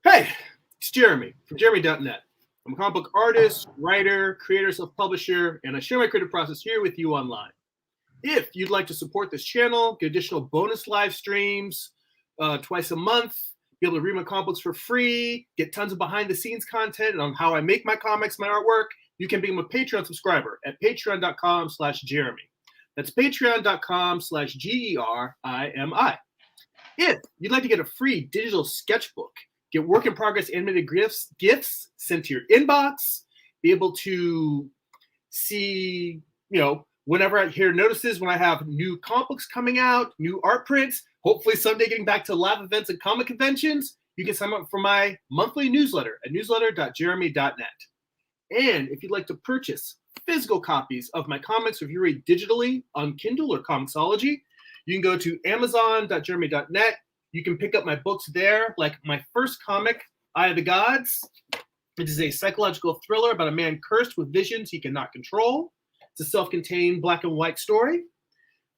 Hey, it's Jeremy from Jeremy.net. I'm a comic book artist, writer, creator, self-publisher, and I share my creative process here with you online. If you'd like to support this channel, get additional bonus live streams twice a month, be able to read my comic books for free, get tons of behind-the-scenes content on how I make my comics, my artwork, you can become a Patreon subscriber at patreon.com/Jeremy. That's patreon.com/GERIMI. If you'd like to get a free digital sketchbook, get work in progress animated gifts sent to your inbox, be able to see, whenever I hear notices when I have new comic books coming out, new art prints, hopefully someday getting back to live events and comic conventions, you can sign up for my monthly newsletter at newsletter.jeremy.net. And if you'd like to purchase physical copies of my comics, or if you read digitally on Kindle or Comixology, you can go to amazon.jeremy.net. You can pick up my books there, like my first comic, Eye of the Gods. It is a psychological thriller about a man cursed with visions he cannot control. It's a self-contained black and white story.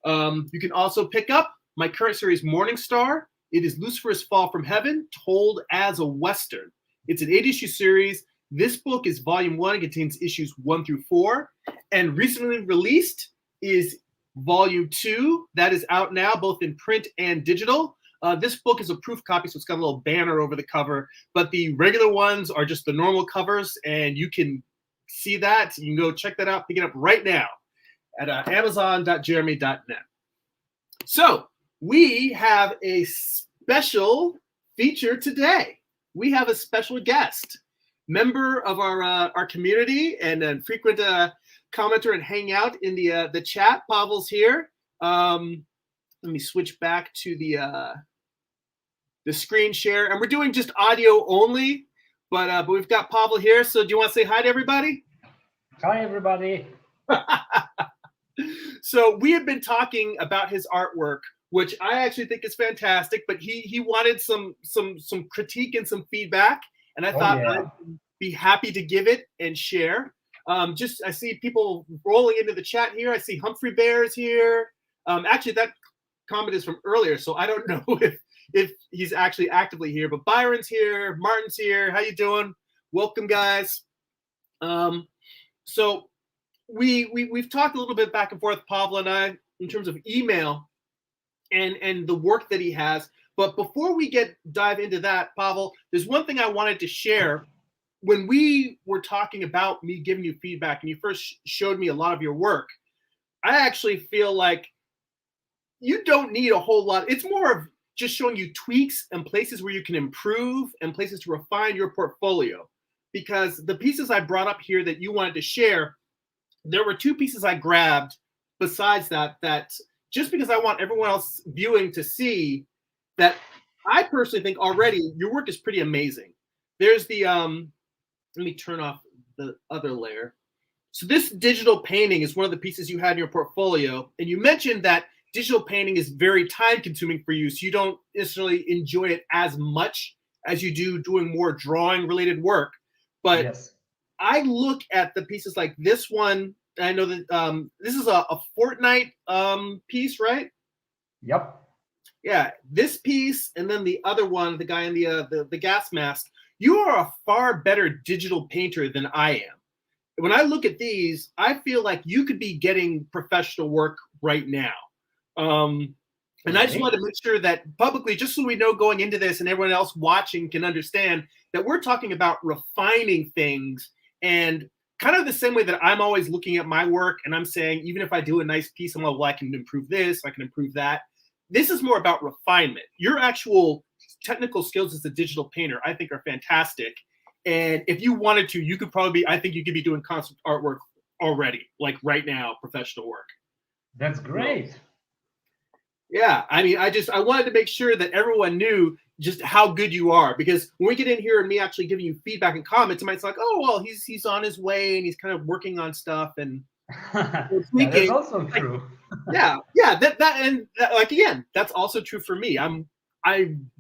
You can also pick up my current series, Morning Star. It is Lucifer's Fall from Heaven, told as a Western. It's an 8-issue series. This book is volume 1. It contains issues 1 through 4. And recently released is volume 2. That is out now, both in print and digital. This book is a proof copy, so it's got a little banner over the cover, but the regular ones are just the normal covers, and you can see that. You can go check that out, pick it up right now at amazon.jeremy.net. So we have a special feature today. We have a special guest, member of our community and a frequent commenter and hangout in the chat. Pavel's here. Let me switch back to the screen share, and we're doing just audio only, but we've got Pavel here. So do you want to say hi to everybody? Hi, everybody. So we have been talking about his artwork, which I actually think is fantastic, but he wanted some critique and some feedback, and I thought I'd be happy to give it and share. I see people rolling into the chat here. I see Humphrey Bear's here. Actually, that comment is from earlier, so I don't know if he's actually actively here, but Byron's here, Martin's here. How you doing? Welcome, guys. So we've talked a little bit back and forth, Pavel and I, in terms of email and the work that he has. But before we dive into that, Pavel, there's one thing I wanted to share. When we were talking about me giving you feedback and you first showed me a lot of your work, I actually feel like you don't need a whole lot. It's more of just showing you tweaks and places where you can improve and places to refine your portfolio. Because the pieces I brought up here that you wanted to share, there were 2 pieces I grabbed besides that just because I want everyone else viewing to see that I personally think already your work is pretty amazing. There's the, let me turn off the other layer. So this digital painting is one of the pieces you had in your portfolio. And you mentioned that digital painting is very time consuming for you, so you don't necessarily enjoy it as much as you do doing more drawing related work. But yes, I look at the pieces like this one. I know that this is a Fortnite piece, right? Yep. Yeah, this piece and then the other one, the guy in the gas mask. You are a far better digital painter than I am. When I look at these, I feel like you could be getting professional work right now. And I just want to make sure that publicly, just so we know going into this and everyone else watching can understand that we're talking about refining things, and kind of the same way that I'm always looking at my work and I'm saying, even if I do a nice piece, I'm like, well, I can improve this, I can improve that. This is more about refinement. Your actual technical skills as a digital painter, I think, are fantastic. And if you wanted to, you could probably, I think you could be doing concept artwork already, like right now, professional work. That's great. Yeah, I mean, I wanted to make sure that everyone knew just how good you are, because when we get in here and me actually giving you feedback and comments, it might be like, oh, well, he's on his way and he's kind of working on stuff and that's also true. Like again, that's also true for me. I'm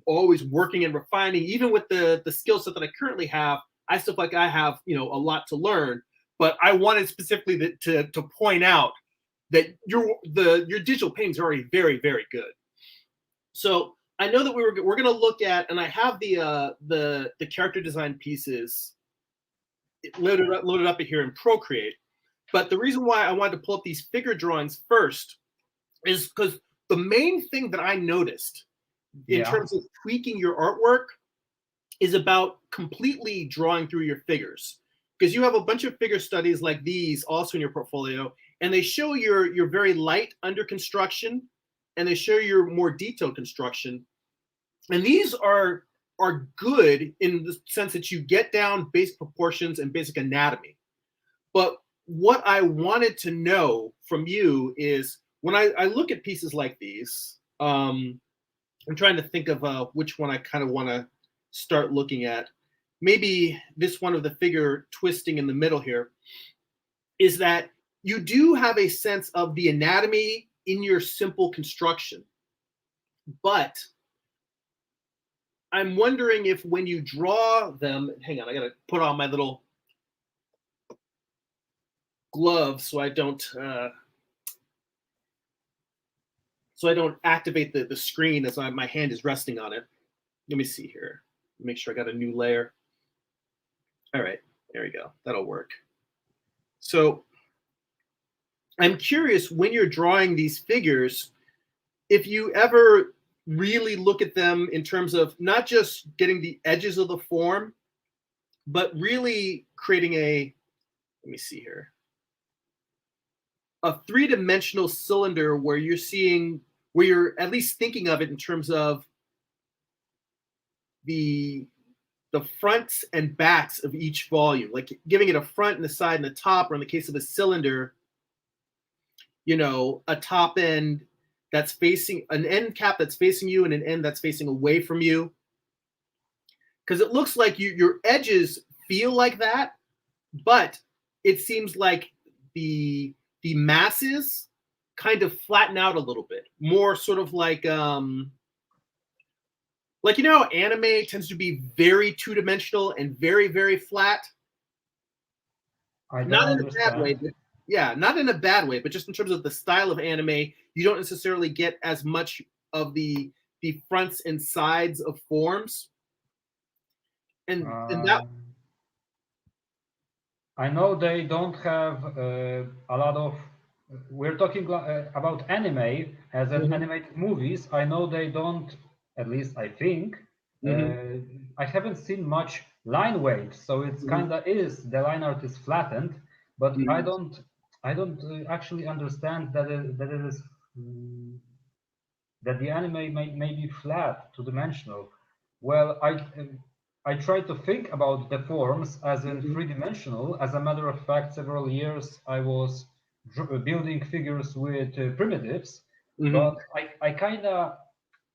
always working and refining, even with the skill set that I currently have. I still feel like I have a lot to learn, but I wanted specifically to point out that your digital paintings are already very, very good. So I know that we're going to look at, and I have the character design pieces loaded up here in Procreate. But the reason why I wanted to pull up these figure drawings first is because the main thing that I noticed in terms of tweaking your artwork is about completely drawing through your figures. Because you have a bunch of figure studies like these also in your portfolio, and they show your very light under construction, and they show your more detailed construction. And these are good in the sense that you get down basic proportions and basic anatomy. But what I wanted to know from you is when I look at pieces like these, I'm trying to think of which one I kind of want to start looking at. Maybe this one of the figure twisting in the middle here, is that you do have a sense of the anatomy in your simple construction. But I'm wondering if when you draw them, hang on, I got to put on my little gloves so I don't activate the screen as my hand is resting on it. Let me see here. Make sure I got a new layer. All right, there we go. That'll work. So I'm curious, when you're drawing these figures, if you ever really look at them in terms of not just getting the edges of the form, but really creating let me see here, a three-dimensional cylinder where you're at least thinking of it in terms of the fronts and backs of each volume, like giving it a front and a side and a top, or in the case of a cylinder, a top end that's facing, an end cap that's facing you and an end that's facing away from you. Because it looks like your edges feel like that, but it seems like the masses kind of flatten out a little bit more, sort of like how anime tends to be very two-dimensional and very, very flat. Not in a bad way, but not in a bad way, but just in terms of the style of anime, you don't necessarily get as much of the fronts and sides of forms. And that, I know they don't have a lot of. We're talking about anime as an animated movies. I know they don't. At least I think. I haven't seen much line weight, so it's kind of the line art is flattened, but I don't actually understand that it is that the anime may be flat, two-dimensional. Well, I try to think about the forms as in three-dimensional. As a matter of fact, several years I was building figures with primitives, but I kind of,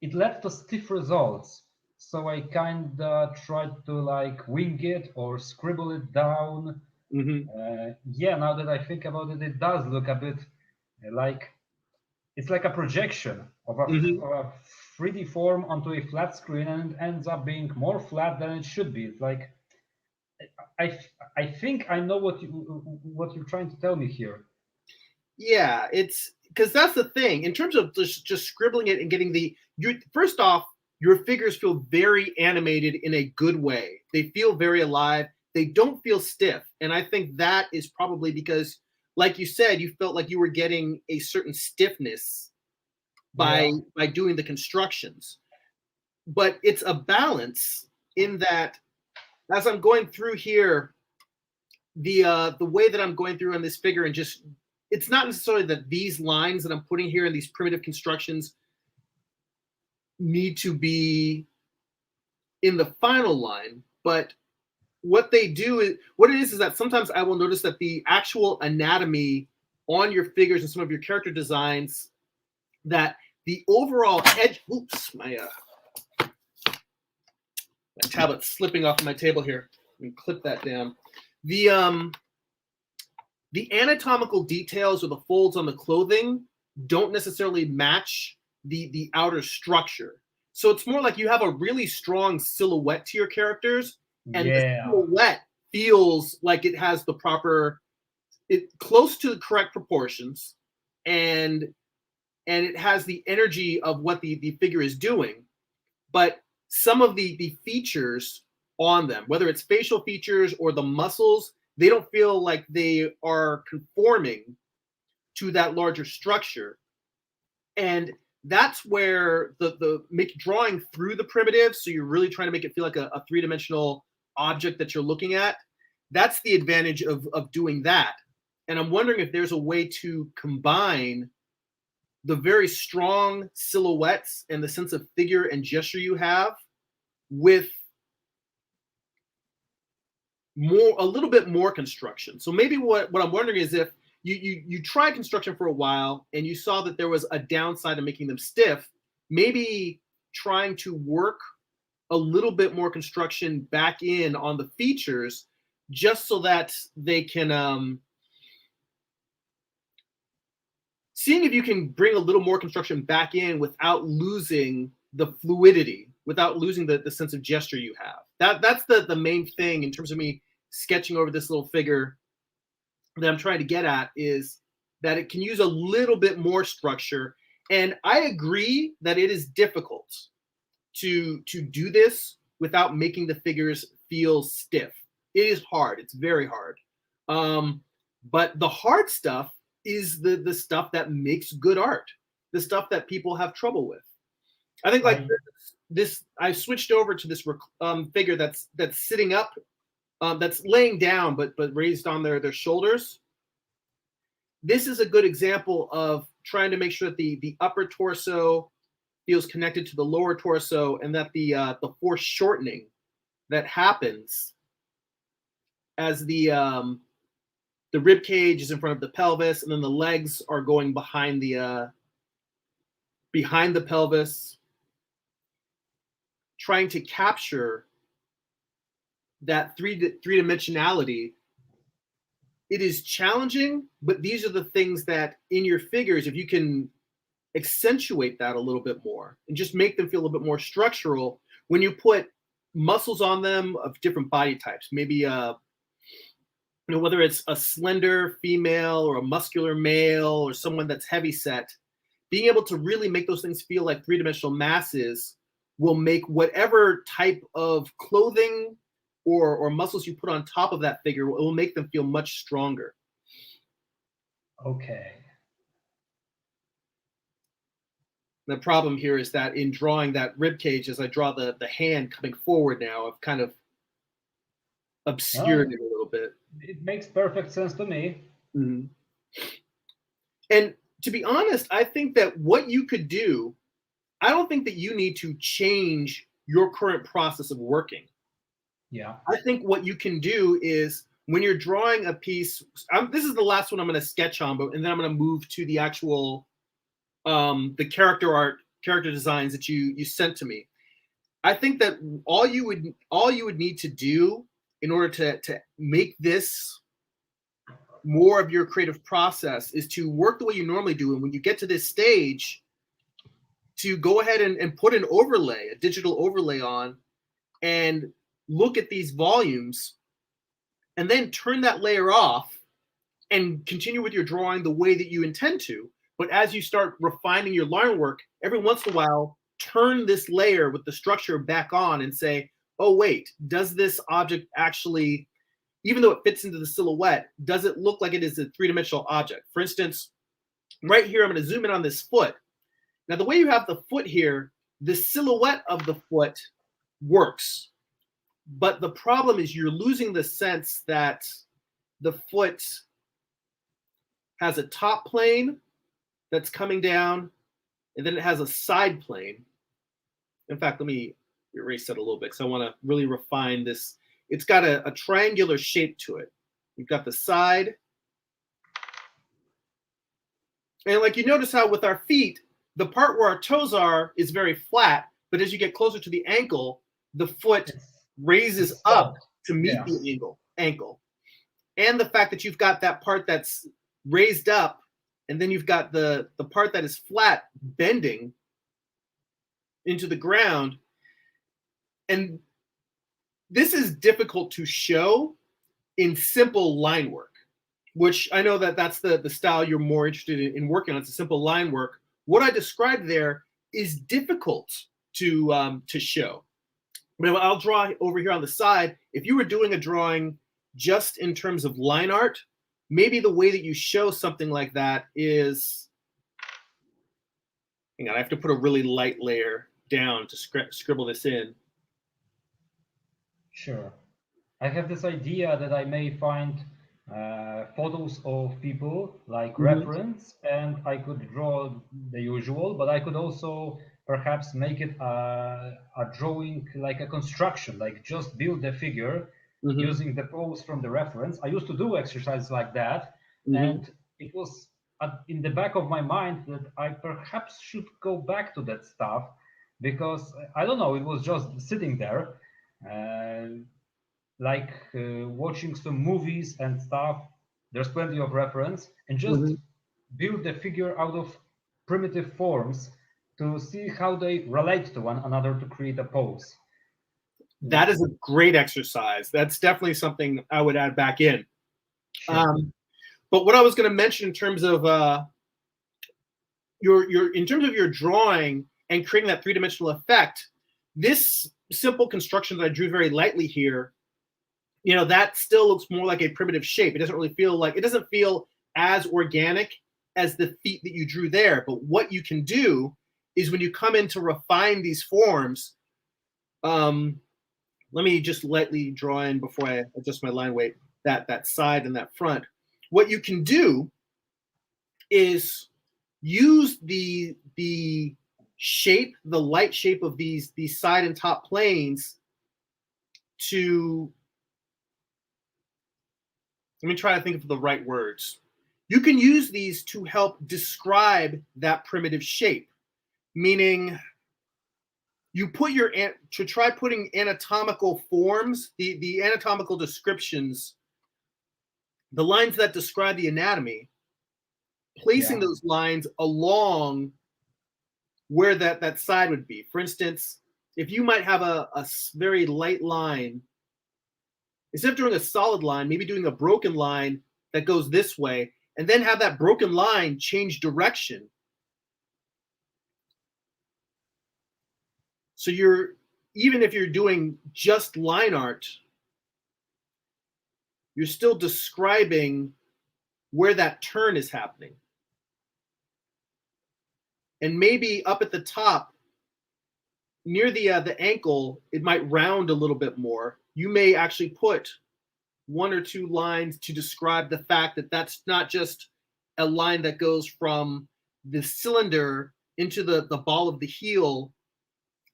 it led to stiff results. So I kind of tried to like wing it or scribble it down. Now that I think about it, it does look a bit like, it's like a projection of a 3D form onto a flat screen, and it ends up being more flat than it should be. It's like, I think I know what you're trying to tell me here. Yeah, it's because that's the thing in terms of just scribbling it and getting first off, your figures feel very animated in a good way. They feel very alive. They don't feel stiff. And I think that is probably because, like you said, you felt like you were getting a certain stiffness by doing the constructions. But it's a balance in that, as I'm going through here, the way that I'm going through on this figure, and just, it's not necessarily that these lines that I'm putting here in these primitive constructions need to be in the final line, but what they do is, what it is that sometimes I will notice that the actual anatomy on your figures and some of your character designs, that the overall edge, oops, my tablet's slipping off my table here. Let me clip that down. The anatomical details or the folds on the clothing don't necessarily match the outer structure. So it's more like you have a really strong silhouette to your characters, and the silhouette feels like it has the proper, close to the correct proportions, and it has the energy of what the figure is doing. but some of the features on them, whether it's facial features or the muscles, they don't feel like they are conforming to that larger structure. And that's where the drawing through the primitive, so you're really trying to make it feel like a three-dimensional object that you're looking at. That's the advantage of doing that. And I'm wondering if there's a way to combine the very strong silhouettes and the sense of figure and gesture you have with a little bit more construction. So maybe what I'm wondering is if you tried construction for a while and you saw that there was a downside of making them stiff, maybe trying to work a little bit more construction back in on the features just so that they can seeing if you can bring a little more construction back in without losing the fluidity, without losing the sense of gesture you have. That's the main thing in terms of me sketching over this little figure that I'm trying to get at, is that it can use a little bit more structure. And I agree that it is difficult to do this without making the figures feel stiff. It is hard. It's very hard. But the hard stuff is the stuff that makes good art, the stuff that people have trouble with. I think like this, I switched over to this figure that's sitting up, that's laying down but raised on their shoulders. This is a good example of trying to make sure that the upper torso feels connected to the lower torso, and that the foreshortening that happens as the rib cage is in front of the pelvis, and then the legs are going behind the pelvis, trying to capture that three-dimensionality. It is challenging, but these are the things that in your figures, if you can accentuate that a little bit more and just make them feel a little bit more structural, when you put muscles on them of different body types, maybe whether it's a slender female or a muscular male or someone that's heavy set, being able to really make those things feel like three-dimensional masses will make whatever type of clothing or muscles you put on top of that figure, it will make them feel much stronger. Okay. The problem here is that in drawing that rib cage, as I draw the hand coming forward now, I've kind of obscured it a little bit. It makes perfect sense to me. Mm-hmm. And to be honest, I think that what you could do, I don't think that you need to change your current process of working. Yeah. I think what you can do is when you're drawing a piece, this is the last one I'm going to sketch on, and then I'm going to move to the actual the character designs that you sent to me. I think that all you would need to do in order to make this more of your creative process is to work the way you normally do. And when you get to this stage, to go ahead and put an overlay, a digital overlay on, and look at these volumes, and then turn that layer off and continue with your drawing the way that you intend to. But as you start refining your line work, every once in a while, turn this layer with the structure back on and say, oh, wait, does this object actually, even though it fits into the silhouette, does it look like it is a three-dimensional object? For instance, right here, I'm going to zoom in on this foot. Now, the way you have the foot here, the silhouette of the foot works. But the problem is you're losing the sense that the foot has a top plane that's coming down, and then it has a side plane. In fact, let me erase that a little bit because I want to really refine this. It's got a triangular shape to it. You've got the side. And like you notice how with our feet, the part where our toes are is very flat, but as you get closer to the ankle, the foot raises up to meet the ankle. And the fact that you've got that part that's raised up, and then you've got the part that is flat bending into the ground. And this is difficult to show in simple line work, which I know that that's the style you're more interested in working on. It's a simple line work. What I described there is difficult to show. But I'll draw over here on the side. If you were doing a drawing just in terms of line art, maybe the way that you show something like that is, hang on, I have to put a really light layer down to scribble this in. Sure. I have this idea that I may find photos of people like reference, and I could draw the usual, but I could also perhaps make it a drawing, like a construction, like just build the figure using the pose from the reference. I used to do exercises like that, and it was in the back of my mind that I perhaps should go back to that stuff, because I don't know, it was just sitting there. Like watching some movies and stuff, there's plenty of reference, and just build the figure out of primitive forms to see how they relate to one another to create a pose. That is a great exercise. That's definitely something I would add back in. Sure. But what I was going to mention in terms of your drawing and creating that three-dimensional effect, this simple construction that I drew very lightly here, you know, that still looks more like a primitive shape. It doesn't really feel like, it doesn't feel as organic as the feet that you drew there. But what you can do is when you come in to refine these forms, let me just lightly draw in before I adjust my line weight, that side and that front. What you can do is use the shape, the light shape of these side and top planes to, let me try to think of the right words. You can use these to help describe that primitive shape, meaning you put to try putting anatomical forms, the anatomical descriptions, the lines that describe the anatomy, placing those lines along where that side would be. For instance, if you might have a very light line, instead of doing a solid line, maybe doing a broken line that goes this way, and then have that broken line change direction. So even if you're doing just line art, you're still describing where that turn is happening. And maybe up at the top, near the ankle, it might round a little bit more. You may actually put one or two lines to describe the fact that that's not just a line that goes from the cylinder into the ball of the heel,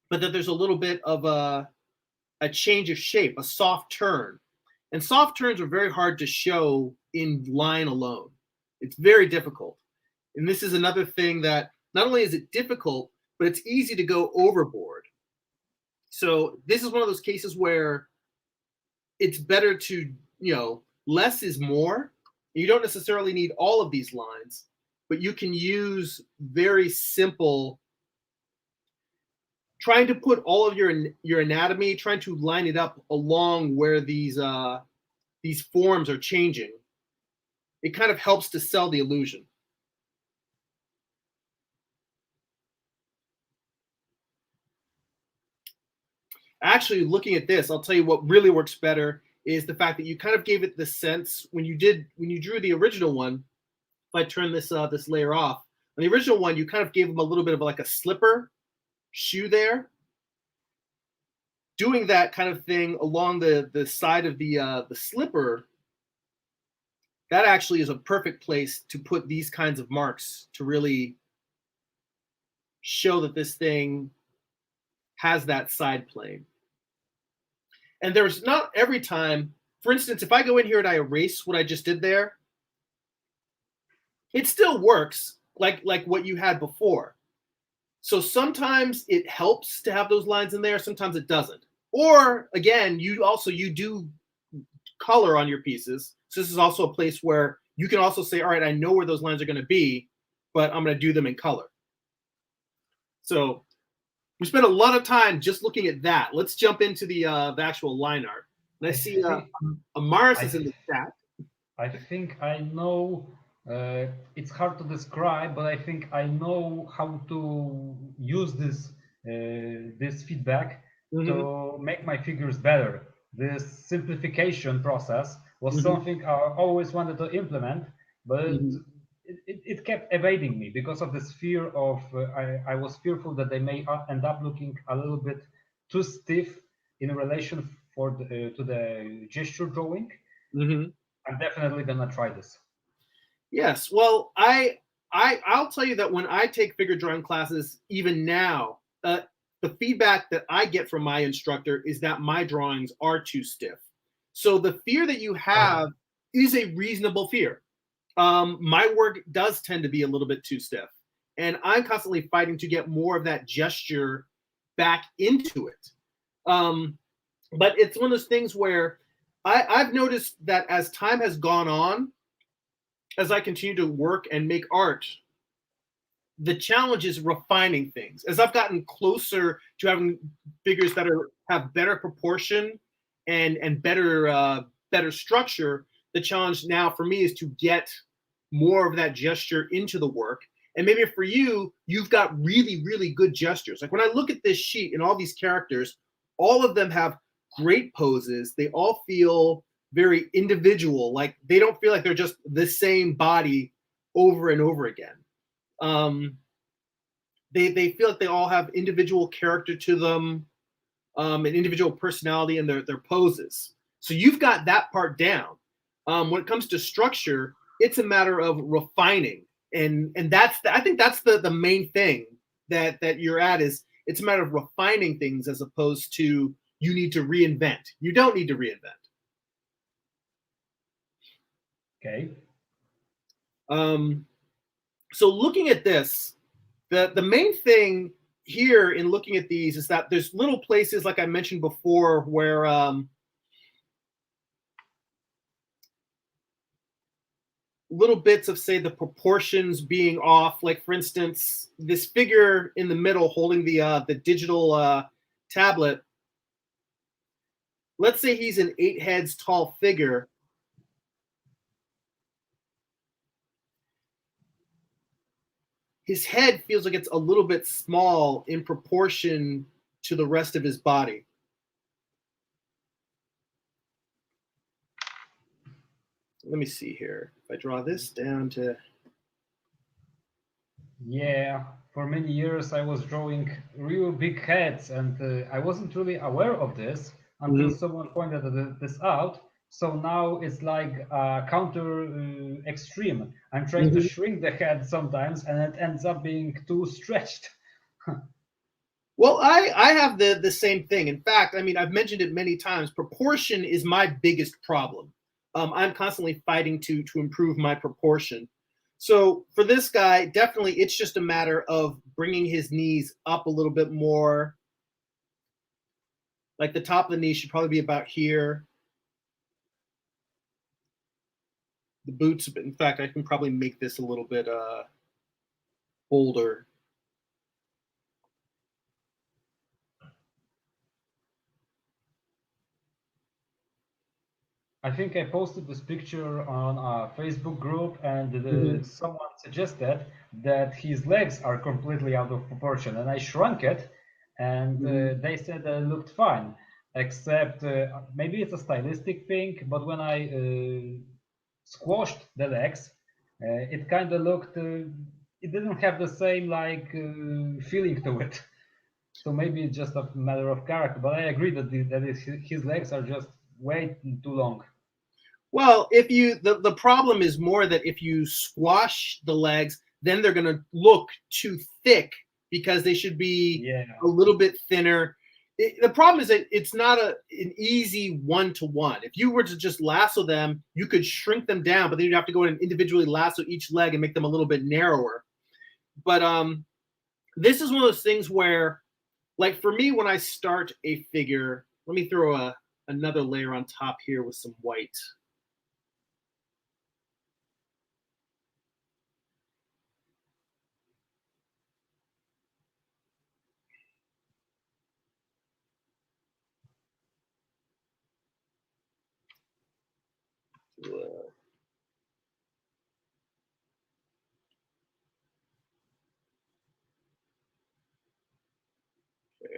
but that there's a little bit of a change of shape, a soft turn. And soft turns are very hard to show in line alone. It's very difficult. And this is another thing that not only is it difficult, but it's easy to go overboard. So this is one of those cases where it's better to, less is more. You don't necessarily need all of these lines, but you can use very simple, trying to put all of your anatomy, trying to line it up along where these forms are changing. It kind of helps to sell the illusion. Actually, looking at this, I'll tell you what really works better is the fact that you kind of gave it the sense when you drew the original one. If I turn this layer off, on the original one, you kind of gave them a little bit of like a slipper shoe there. Doing that kind of thing along the side of the slipper, that actually is a perfect place to put these kinds of marks to really show that this thing has that side plane. And there's not every time, for instance, if I go in here and I erase what I just did there, it still works like what you had before. So sometimes it helps to have those lines in there, sometimes it doesn't. Or again, you do color on your pieces. So this is also a place where you can also say, all right, I know where those lines are going to be, but I'm going to do them in color. So we spent a lot of time just looking at that. Let's jump into the actual line art. And I see Amaris is in the chat. I think I know, it's hard to describe, but I think I know how to use this this feedback Mhm. to make my figures better. This simplification process was Mhm. something I always wanted to implement, but Mhm. it kept evading me because of this fear of I was fearful that they may end up looking a little bit too stiff in relation to the gesture drawing. Mhm. I'm definitely gonna try this. Yes. Well, I'll tell you that when I take figure drawing classes, even now, the feedback that I get from my instructor is that my drawings are too stiff. So the fear that you have is a reasonable fear. My work does tend to be a little bit too stiff, and I'm constantly fighting to get more of that gesture back into it. Um, but it's one of those things where I've noticed that as time has gone on, as I continue to work and make art, the challenge is refining things. As I've gotten closer to having figures that have better proportion and better structure, the challenge now for me is to get more of that gesture into the work. And maybe for you, you've got really good gestures. Like when I look at this sheet and all these characters, all of them have great poses. They all feel very individual. Like they don't feel like they're just the same body over and over again. Um, they feel like they all have individual character to them, and individual personality in their poses. So you've got that part down. When it comes to structure, it's a matter of refining, and I think that's the main thing that you're at is it's a matter of refining things as opposed to you need to reinvent. You don't need to reinvent. Okay. So looking at this, the main thing here in looking at these is that there's little places like I mentioned before where little bits of say the proportions being off. Like for instance, this figure in the middle holding the digital tablet. Let's say he's an 8 heads tall figure. His head feels like it's a little bit small in proportion to the rest of his body. Let me see here. If I draw this down to Yeah, for many years I was drawing real big heads, and I wasn't really aware of this until Mhm. someone pointed this out. So now it's like counter extreme. I'm trying to Mhm. shrink the head sometimes, and it ends up being too stretched. Well, I have the same thing. In fact, I mean, I've mentioned it many times. Proportion is my biggest problem. I'm constantly fighting to improve my proportion. So for this guy, definitely, it's just a matter of bringing his knees up a little bit more. Like the top of the knee should probably be about here. The boots, in fact, I can probably make this a little bit bolder. I think I posted this picture on a Facebook group, and Mhm. someone suggested that his legs are completely out of proportion, and I shrunk it, and Mhm. they said that it looked fine, except maybe it's a stylistic thing, but when I squashed the legs, it kind of looked, it didn't have the same like feeling to it. So maybe it's just a matter of character, but I agree that his legs are just way too long. Well, if you the problem is more that if you squash the legs, then they're going to look too thick because they should be Yeah. a little bit thinner. The problem is that it's not an easy one-to-one. If you were to just lasso them, you could shrink them down, but then you'd have to go in and individually lasso each leg and make them a little bit narrower. But this is one of those things where, like for me, when I start a figure, let me throw another layer on top here with some white.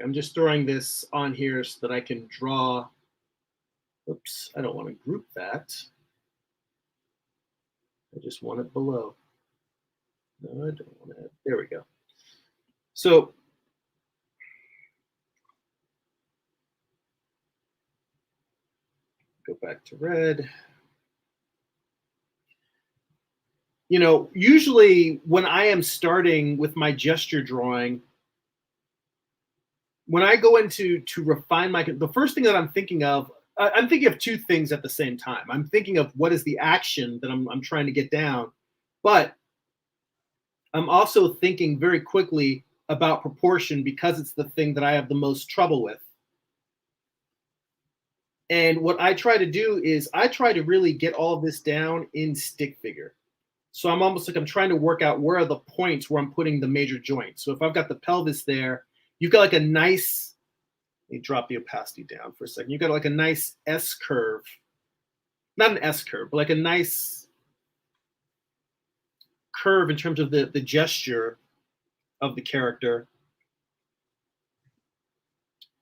I'm just throwing this on here so that I can draw. Oops, I don't want to group that. I just want it below. No, I don't want to. There we go. So go back to red. You know, usually when I am starting with my gesture drawing, when I go into to refine the first thing that I'm thinking of two things at the same time. I'm thinking of what is the action that I'm trying to get down, but I'm also thinking very quickly about proportion because it's the thing that I have the most trouble with. And what I try to do is I try to really get all of this down in stick figure. So I'm almost like I'm trying to work out where are the points where I'm putting the major joints. So if I've got the pelvis there, you've got like a nice, let me drop the opacity down for a second. You've got like a nice S curve, not an S curve, but like a nice curve in terms of the gesture of the character.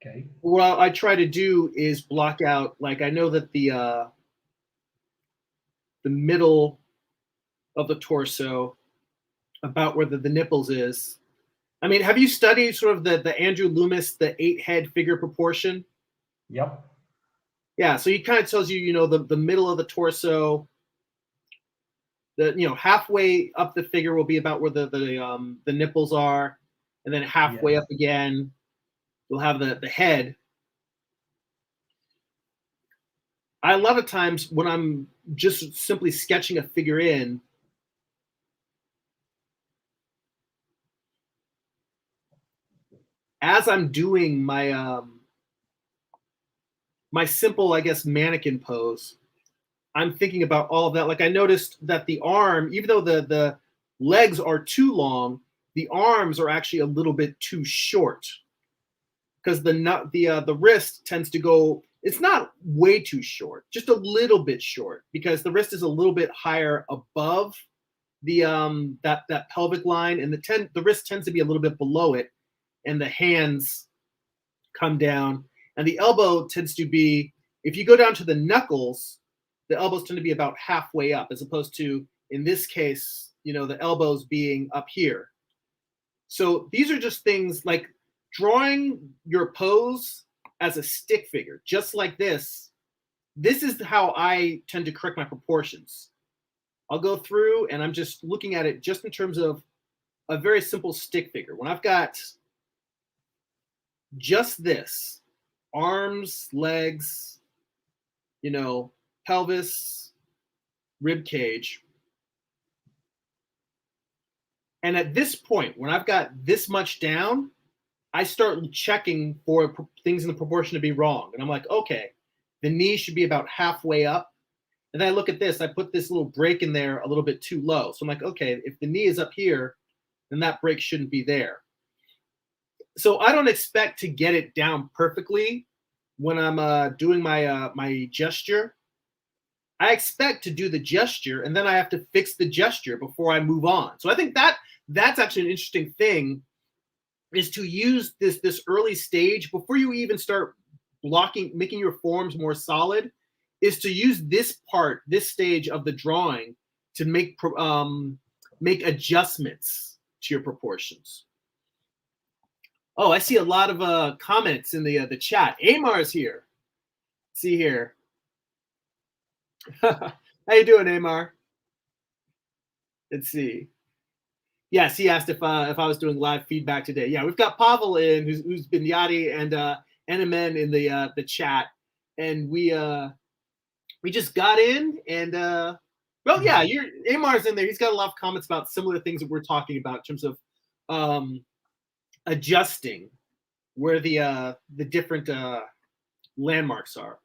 Okay. What I try to do is block out, like I know that the middle of the torso, about where the nipples is. I mean, have you studied sort of the Andrew Loomis, the 8-head figure proportion? Yep. Yeah, so he kind of tells you, you know, the middle of the torso, halfway up the figure will be about where the nipples are, and then halfway up again, you'll have the head. A lot of times when I'm just simply sketching a figure in, as I'm doing my my simple, I guess, mannequin pose, I'm thinking about all of that. Like I noticed that the arm, even though the legs are too long, the arms are actually a little bit too short because the wrist tends to go. It's not way too short, just a little bit short because the wrist is a little bit higher above the that pelvic line, and the wrist tends to be a little bit below it, and the hands come down, and the elbow tends to be, if you go down to the knuckles, the elbows tend to be about halfway up, as opposed to, in this case, you know, the elbows being up here. So these are just things like drawing your pose as a stick figure, just like this. This is how I tend to correct my proportions. I'll go through and I'm just looking at it just in terms of a very simple stick figure. When I've got just this, arms, legs, you know, pelvis, rib cage. And at this point, when I've got this much down, I start checking for things in the proportion to be wrong. And I'm like, okay, the knee should be about halfway up. And then I look at this, I put this little break in there a little bit too low. So I'm like, okay, if the knee is up here, then that break shouldn't be there. So I don't expect to get it down perfectly when I'm doing my gesture. I expect to do the gesture, and then I have to fix the gesture before I move on. So I think that's actually an interesting thing, is to use this early stage before you even start blocking, making your forms more solid, is to use this stage of the drawing to make adjustments to your proportions. Oh, I see a lot of comments in the chat. Amar is here. Let's see here. How you doing, Amar? Let's see. Yes, he asked if I was doing live feedback today. Yeah, we've got Pavel in, who's been Yadi, and NMN in the chat, and we just got in, and well, yeah, Amar's in there. He's got a lot of comments about similar things that we're talking about in terms of adjusting where the different landmarks are.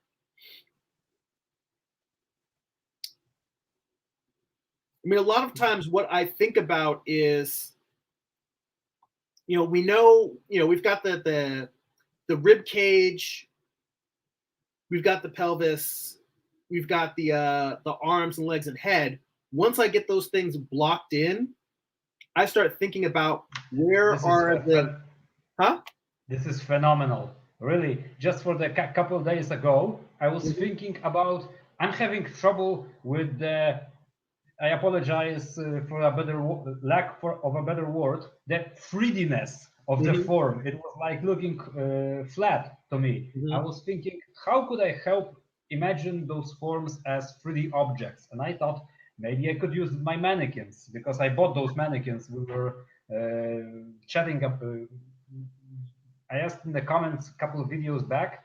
I mean, a lot of times what I think about is, you know, we've got the rib cage, we've got the pelvis, we've got the arms and legs and head. Once I get those things blocked in, I start thinking about where are the, huh? This is phenomenal. Really, just for the couple of days ago, I was thinking about, I'm having trouble with the, I apologize for a better of a better word, the 3D-ness of the form. It was like looking flat to me. I was thinking, how could I help imagine those forms as 3D objects? And I thought maybe I could use my mannequins, because I bought those mannequins. We were chatting up. I asked in the comments a couple of videos back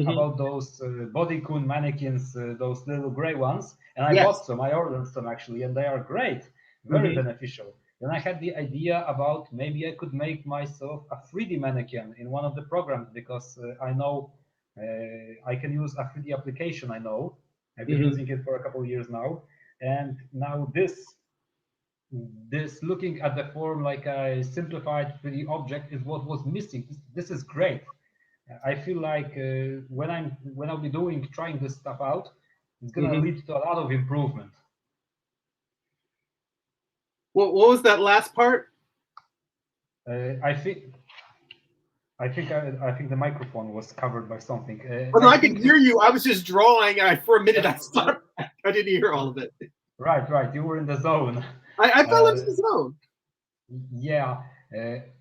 about those bodycoon mannequins, those little gray ones, and I bought some. I ordered some actually, and they are great, very beneficial. Then I had the idea about maybe I could make myself a 3D mannequin in one of the programs, because I know I can use a 3D application. I know I've been using it for a couple of years now, and now this looking at the form like a simplified 3D object is what was missing. This is great. I feel like when I'll be trying this stuff out, it's gonna lead to a lot of improvement. What was that last part? I think the microphone was covered by something. Oh, no, I could hear you. I was just drawing, and for a minute I stopped. I didn't hear all of it. Right. You were in the zone. I fell into the zone. Yeah,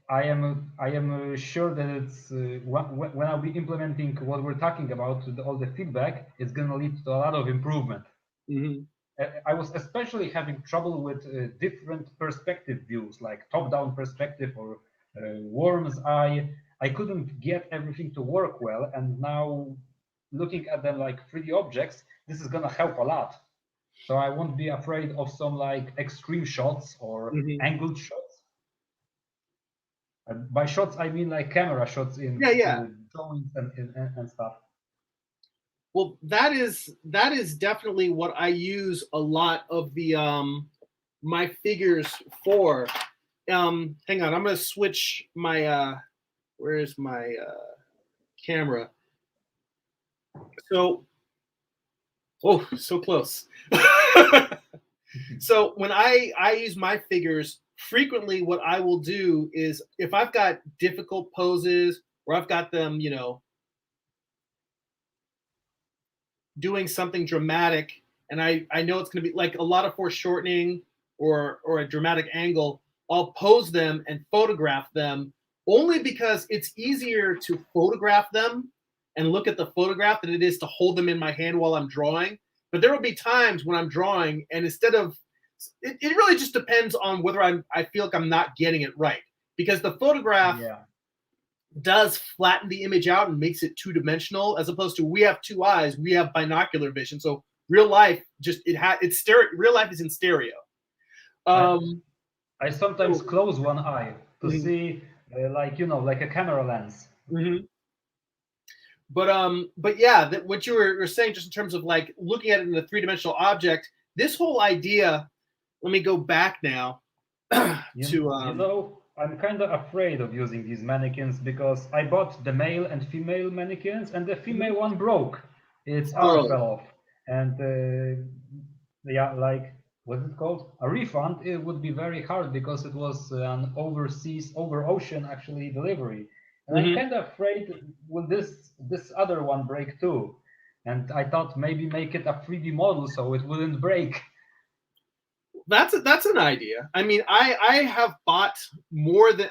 I am sure that it's when I'll be implementing what we're talking about, all the feedback, it's going to lead to a lot of improvement. I was especially having trouble with different perspective views, like top-down perspective or worm's eye. I couldn't get everything to work well, and now looking at them like 3D objects, this is going to help a lot. So I won't be afraid of some like extreme shots or angled shots. By shots, I mean like camera shots in drawings and stuff. Well, that is definitely what I use a lot of the my figures for. Hang on, I'm gonna switch my where's my camera? So, oh, so close. So when I use my figures, frequently what I will do is, if I've got difficult poses or I've got them, doing something dramatic, and I know it's going to be like a lot of foreshortening or a dramatic angle, I'll pose them and photograph them, only because it's easier to photograph them and look at the photograph than it is to hold them in my hand while I'm drawing. But there will be times when I'm drawing, and instead of, it really just depends on whether I feel like I'm not getting it right, because the photograph does flatten the image out and makes it two-dimensional, as opposed to, we have two eyes, we have binocular vision. So real life real life is in stereo. I sometimes close one eye to see like a camera lens. But yeah, what you were saying, just in terms of like looking at it in a three-dimensional object, this whole idea, let me go back now to I'm kind of afraid of using these mannequins, because I bought the male and female mannequins, and the female one broke. Its arm fell off, and like, what's it called? A refund, it would be very hard, because it was an over ocean actually delivery. And I'm kind of afraid, will this other one break too? And I thought maybe make it a 3D model so it wouldn't break. That's an idea. I mean, I have bought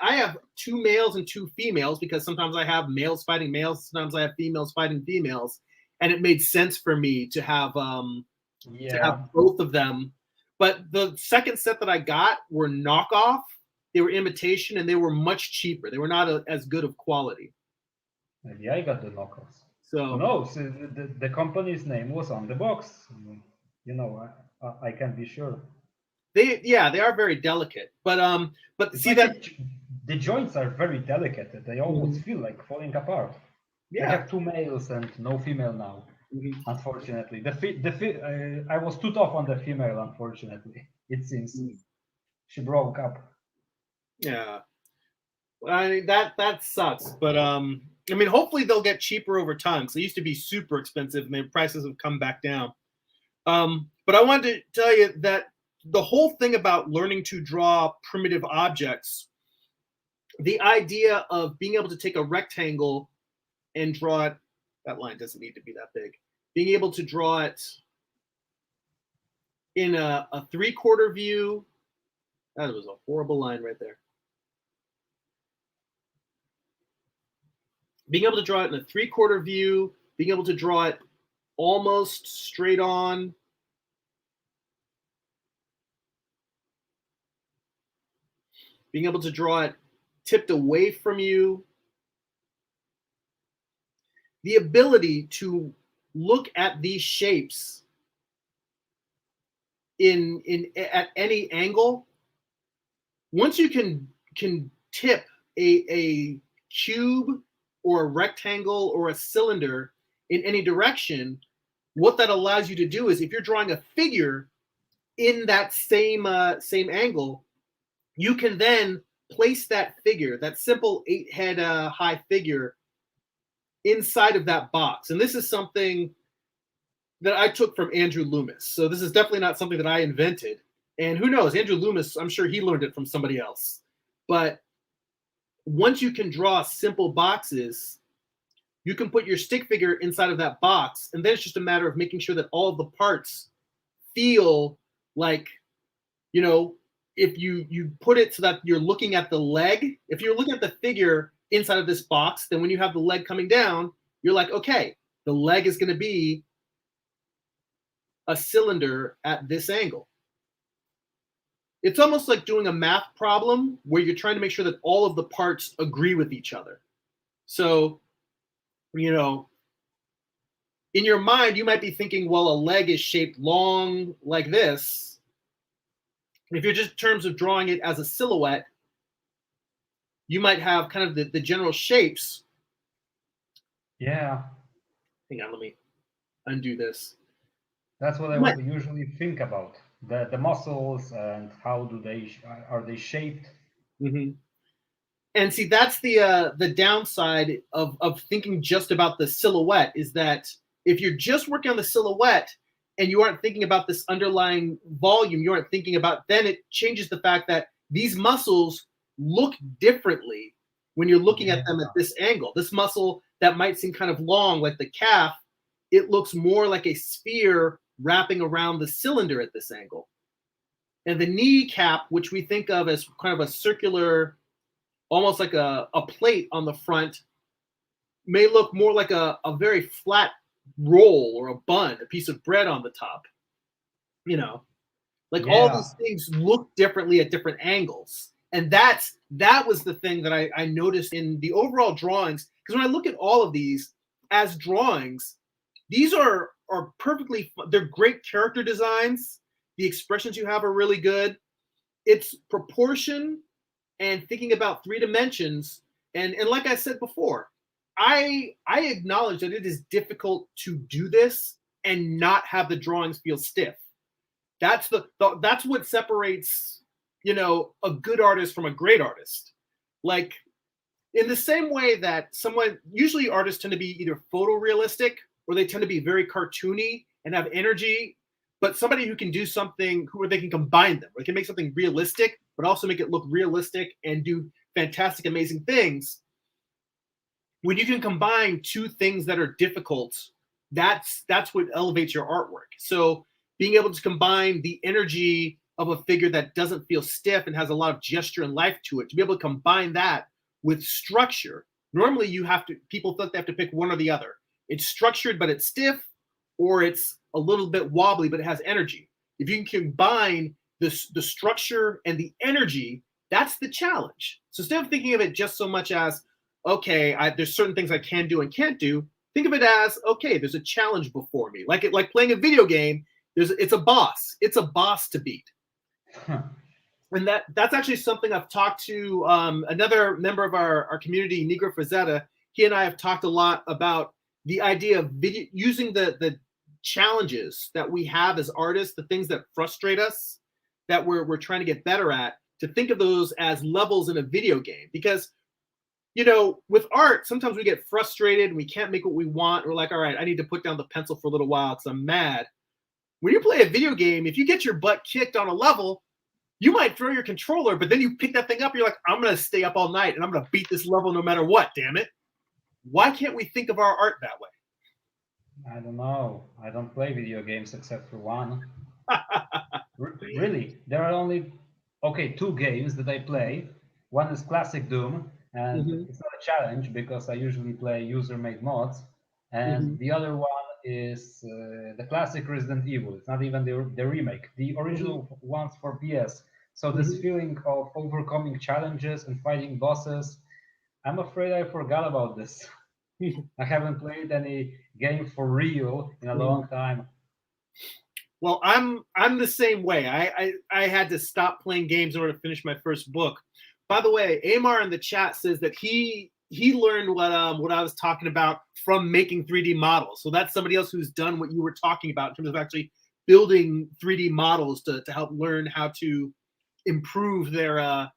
I have two males and two females, because sometimes I have males fighting males, sometimes I have females fighting females, and it made sense for me to have both of them. But the second set that I got were knockoff. They were imitation, and they were much cheaper. They were not as good of quality. Maybe I got the knockoffs. So no, the company's name was on the box. I can't be sure. They are very delicate, but see that the joints are very delicate. They almost feel like falling apart. I have two males and no female now. Unfortunately, I was too tough on the female. Unfortunately, it seems she broke up. Yeah, I mean, that sucks. But I mean, hopefully they'll get cheaper over time, because they used to be super expensive, and their prices have come back down. But I wanted to tell you that the whole thing about learning to draw primitive objects the idea of being able to take a rectangle and draw it, that line doesn't need to be that big, being able to draw it in a 3/4 view. That was a horrible line right there. Being able to draw it in a 3/4 view, being able to draw it almost straight on. Being able to draw it tipped away from you. The ability to look at these shapes at any angle. Once you can tip a cube or a rectangle or a cylinder in any direction, what that allows you to do is if you're drawing a figure in that same angle, you can then place that figure, that simple 8-head high figure, inside of that box. And this is something that I took from Andrew Loomis. So this is definitely not something that I invented. And who knows, Andrew Loomis, I'm sure he learned it from somebody else. But once you can draw simple boxes, you can put your stick figure inside of that box. And then it's just a matter of making sure that all of the parts feel like, you know, if you put it so that you're looking at the leg, if you're looking at the figure inside of this box, then when you have the leg coming down, you're like, okay, the leg is going to be a cylinder at this angle. It's almost like doing a math problem where you're trying to make sure that all of the parts agree with each other. So, you know, in your mind, you might be thinking, well, a leg is shaped long like this. If you're just in terms of drawing it as a silhouette, you might have kind of the general shapes. Yeah. Hang on, let me undo this. That's what I usually think about. The muscles and how are they shaped? Mm-hmm. And see, that's the downside of thinking just about the silhouette, is that if you're just working on the silhouette and you aren't thinking about this underlying volume, you aren't thinking about, then it changes the fact that these muscles look differently when you're looking at them at this angle. This muscle that might seem kind of long, like the calf, it looks more like a sphere wrapping around the cylinder at this angle. And the kneecap, which we think of as kind of a circular, almost like a plate on the front, may look more like a very flat roll or a bun, a piece of bread on the top. You know, like all these things look differently at different angles. And that was the thing that I noticed in the overall drawings. Because when I look at all of these as drawings, these are perfectly, they're great character designs. The expressions you have are really good. It's proportion and thinking about 3 dimensions. And like I said before, I acknowledge that it is difficult to do this and not have the drawings feel stiff. That's that's what separates, you know, a good artist from a great artist. Like, in the same way that usually artists tend to be either photorealistic or they tend to be very cartoony and have energy, but somebody who can do something where they can combine them, where they can make something realistic, but also make it look realistic and do fantastic, amazing things. When you can combine 2 things that are difficult, that's what elevates your artwork. So being able to combine the energy of a figure that doesn't feel stiff and has a lot of gesture and life to it, to be able to combine that with structure. Normally people think they have to pick one or the other. It's structured, but it's stiff, or it's a little bit wobbly, but it has energy. If you can combine the structure and the energy, that's the challenge. So instead of thinking of it just so much as, okay, there's certain things I can do and can't do, think of it as, okay, there's a challenge before me. Like playing a video game, it's a boss. It's a boss to beat. And that's actually something I've talked to another member of our community, Negro Frazetta. He and I have talked a lot about the idea of using the challenges that we have as artists, the things that frustrate us, that we're trying to get better at, to think of those as levels in a video game. Because, you know, with art, sometimes we get frustrated and we can't make what we want. We're like, all right, I need to put down the pencil for a little while because I'm mad. When you play a video game, if you get your butt kicked on a level, you might throw your controller, but then you pick that thing up, you're like, I'm going to stay up all night and I'm going to beat this level no matter what, damn it. Why can't we think of our art that way? I don't know. I don't play video games except for one. Really, there are only two games that I play. One is Classic Doom, and it's not a challenge because I usually play user-made mods. And the other one is the classic Resident Evil. It's not even the remake, the original ones for PS. So this feeling of overcoming challenges and fighting bosses, I'm afraid I forgot about this. I haven't played any game for real in a long time. Well, I'm the same way. I had to stop playing games in order to finish my first book. By the way, Amar in the chat says that he learned what I was talking about from making 3D models. So that's somebody else who's done what you were talking about in terms of actually building 3D models to help learn how to improve their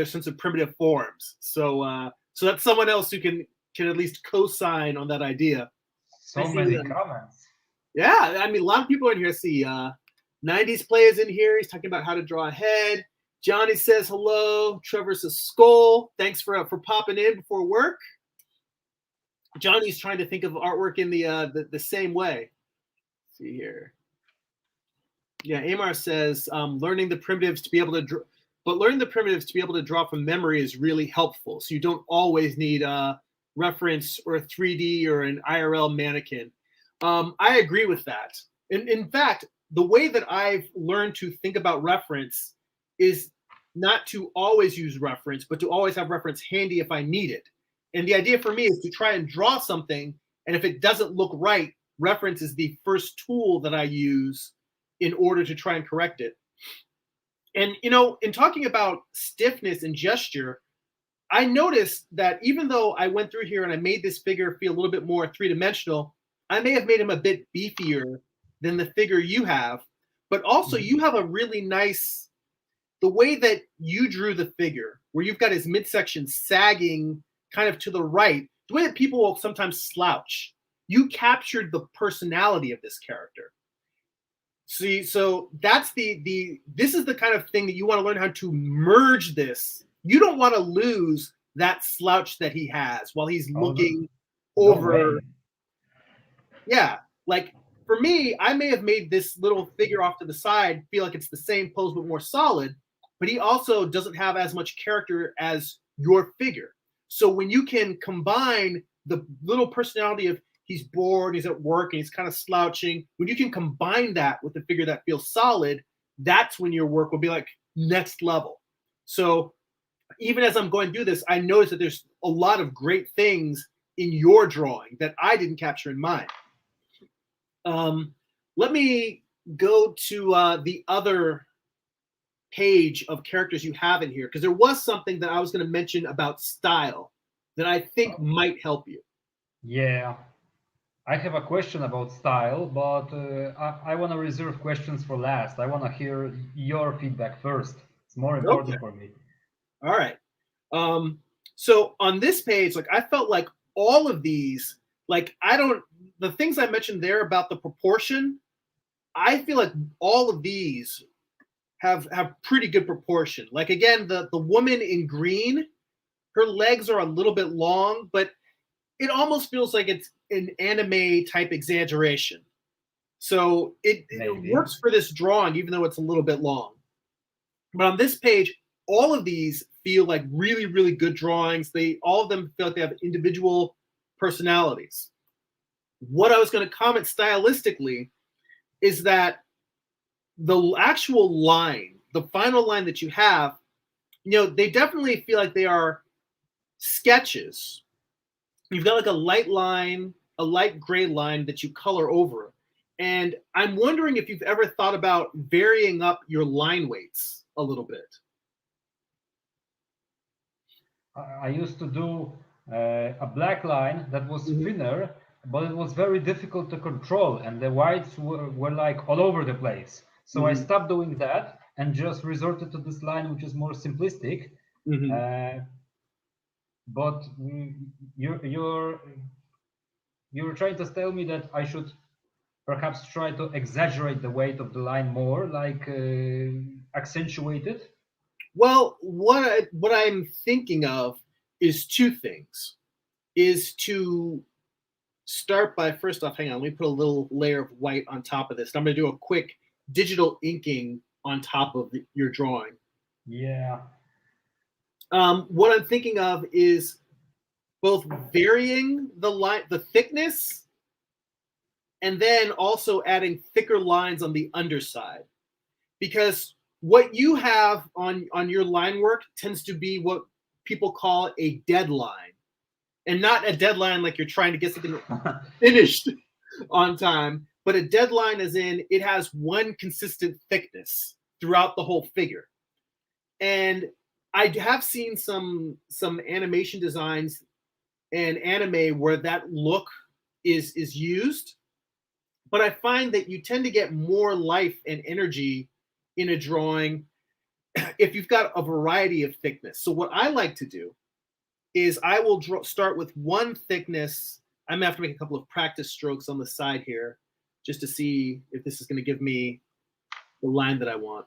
sense of primitive forms. So so that's someone else who can at least co-sign on that idea. So many comments. Yeah, I mean, a lot of people in here. See, 90s players in here. He's talking about how to draw a head. Johnny says hello. Trevor says skull. Thanks for popping in before work. Johnny's trying to think of artwork in the same way. Let's see here. Yeah, Amar says learning the primitives to be able to draw, but learning the primitives to be able to draw from memory is really helpful. So you don't always need a reference or a 3D or an IRL mannequin. I agree with that. In fact, the way that I've learned to think about reference is not to always use reference, but to always have reference handy if I need it. And the idea for me is to try and draw something, and if it doesn't look right, reference is the first tool that I use in order to try and correct it. And, you know, in talking about stiffness and gesture, I noticed that even though I went through here and I made this figure feel a little bit more three-dimensional, I may have made him a bit beefier than the figure you have, but also you have a really nice, the way that you drew the figure, where you've got his midsection sagging kind of to the right, the way that people will sometimes slouch, you captured the personality of this character. See, so that's this is the kind of thing that you want to learn how to merge this. You don't want to lose that slouch that he has while he's looking over. Yeah, like for me, I may have made this little figure off to the side feel like it's the same pose but more solid, but he also doesn't have as much character as your figure. So when you can combine the little personality of he's bored, he's at work, and he's kind of slouching, when you can combine that with a figure that feels solid, that's when your work will be like next level. So even as I'm going through this, I noticed that there's a lot of great things in your drawing that I didn't capture in mine. Let me go to the other page of characters you have in here, because there was something that I was going to mention about style that I think might help you. Yeah, I have a question about style, but I want to reserve questions for last. I want to hear your feedback first. It's more important for me. All right. So on this page, like I felt like all of these, like the things I mentioned there about the proportion, I feel like all of these have pretty good proportion. Like again, the woman in green, her legs are a little bit long, but it almost feels like it's an anime type exaggeration. So it works for this drawing, even though it's a little bit long. But on this page, all of these feel like really, really good drawings. All of them feel like they have individual personalities. What I was going to comment stylistically is that the actual line, the final line that you have, you know, they definitely feel like they are sketches. You've got like a light line, a light gray line that you color over. And I'm wondering if you've ever thought about varying up your line weights a little bit. I used to do a black line that was thinner, but it was very difficult to control, and the whites were like all over the place. So I stopped doing that and just resorted to this line, which is more simplistic. But you're trying to tell me that I should perhaps try to exaggerate the weight of the line more, like accentuated? Well, what I'm thinking of is two things. Is to start by, first off, hang on, let me put a little layer of white on top of this. I'm going to do a quick digital inking on top of your drawing. Yeah. What I'm thinking of is both varying the thickness, and then also adding thicker lines on the underside, because what you have on your line work tends to be what people call a deadline, and not a deadline like you're trying to get something finished on time, but a deadline as in it has one consistent thickness throughout the whole figure. And I have seen some animation designs and anime where that look is used, but I find that you tend to get more life and energy in a drawing if you've got a variety of thickness. So what I like to do is I will start with one thickness. I'm gonna have to make a couple of practice strokes on the side here just to see if this is going to give me the line that I want.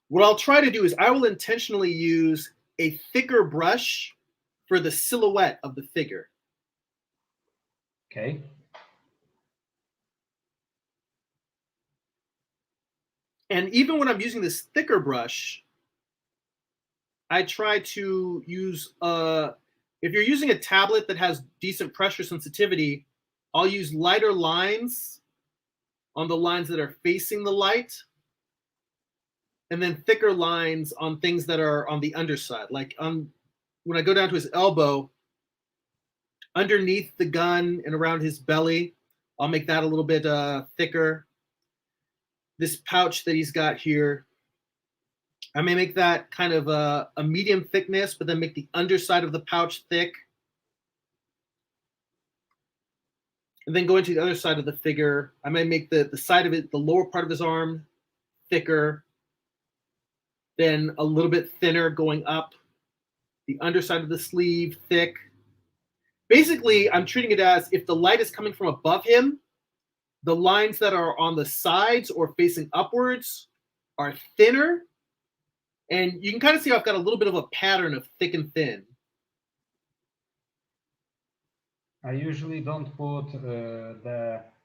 What I'll try to do is I will intentionally use a thicker brush for the silhouette of the figure. Okay. And even when I'm using this thicker brush, I try to use, if you're using a tablet that has decent pressure sensitivity, I'll use lighter lines on the lines that are facing the light, and then thicker lines on things that are on the underside. Like when I go down to his elbow, underneath the gun and around his belly, I'll make that a little bit thicker. This pouch that he's got here, I may make that kind of a medium thickness, but then make the underside of the pouch thick. And then going to the other side of the figure, I might make the side of it, the lower part of his arm, thicker, then a little bit thinner going up, the underside of the sleeve thick. Basically, I'm treating it as if the light is coming from above him, the lines that are on the sides or facing upwards are thinner. And you can kind of see I've got a little bit of a pattern of thick and thin. I usually don't put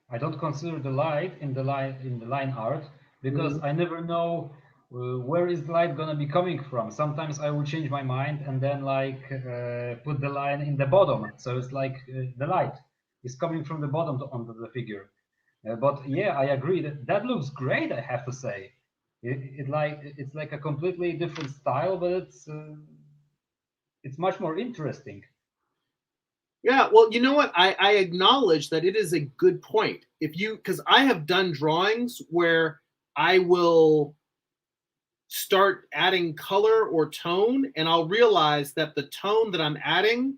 I don't consider the light in the line art, because I never know where is the light gonna be coming from. Sometimes I will change my mind and then like put the line in the bottom, so it's like the light is coming from the bottom onto the figure. But yeah, I agree that looks great. I have to say, it's like a completely different style, but it's much more interesting. Yeah, well, you know what? I acknowledge that it is a good point. Because I have done drawings where I will start adding color or tone, and I'll realize that the tone that I'm adding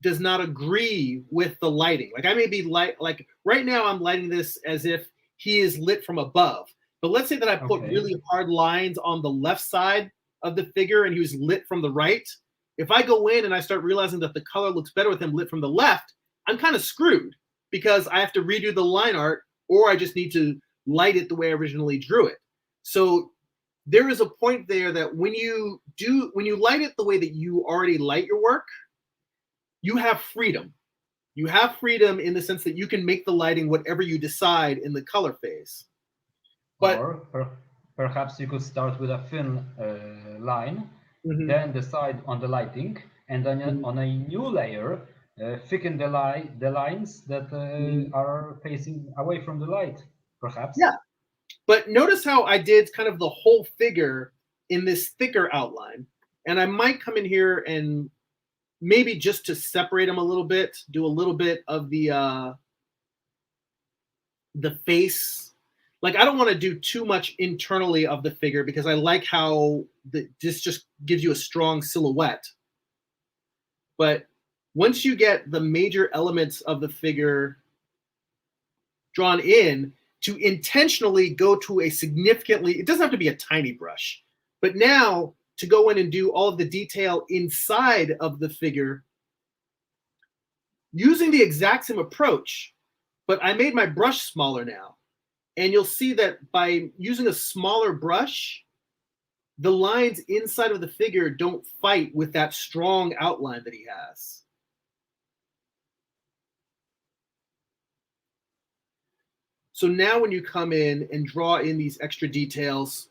does not agree with the lighting. Like I may be like right now I'm lighting this as if he is lit from above. But let's say that I put really hard lines on the left side of the figure and he was lit from the right. If I go in and I start realizing that the color looks better with him lit from the left, I'm kind of screwed because I have to redo the line art, or I just need to light it the way I originally drew it. So there is a point there that when you light it the way that you already light your work, you have freedom. You have freedom in the sense that you can make the lighting whatever you decide in the color phase. But or perhaps you could start with a thin line, then decide on the lighting, and then on a new layer, thicken the lines that are facing away from the light, perhaps. Yeah. But notice how I did kind of the whole figure in this thicker outline. And I might come in here and maybe just to separate them a little bit, do a little bit of the face. Like I don't want to do too much internally of the figure because I like how this just gives you a strong silhouette. But once you get the major elements of the figure drawn in, to intentionally go to a significantly, it doesn't have to be a tiny brush, but now to go in and do all of the detail inside of the figure using the exact same approach, but I made my brush smaller now. And you'll see that by using a smaller brush, the lines inside of the figure don't fight with that strong outline that he has. So now when you come in and draw in these extra details,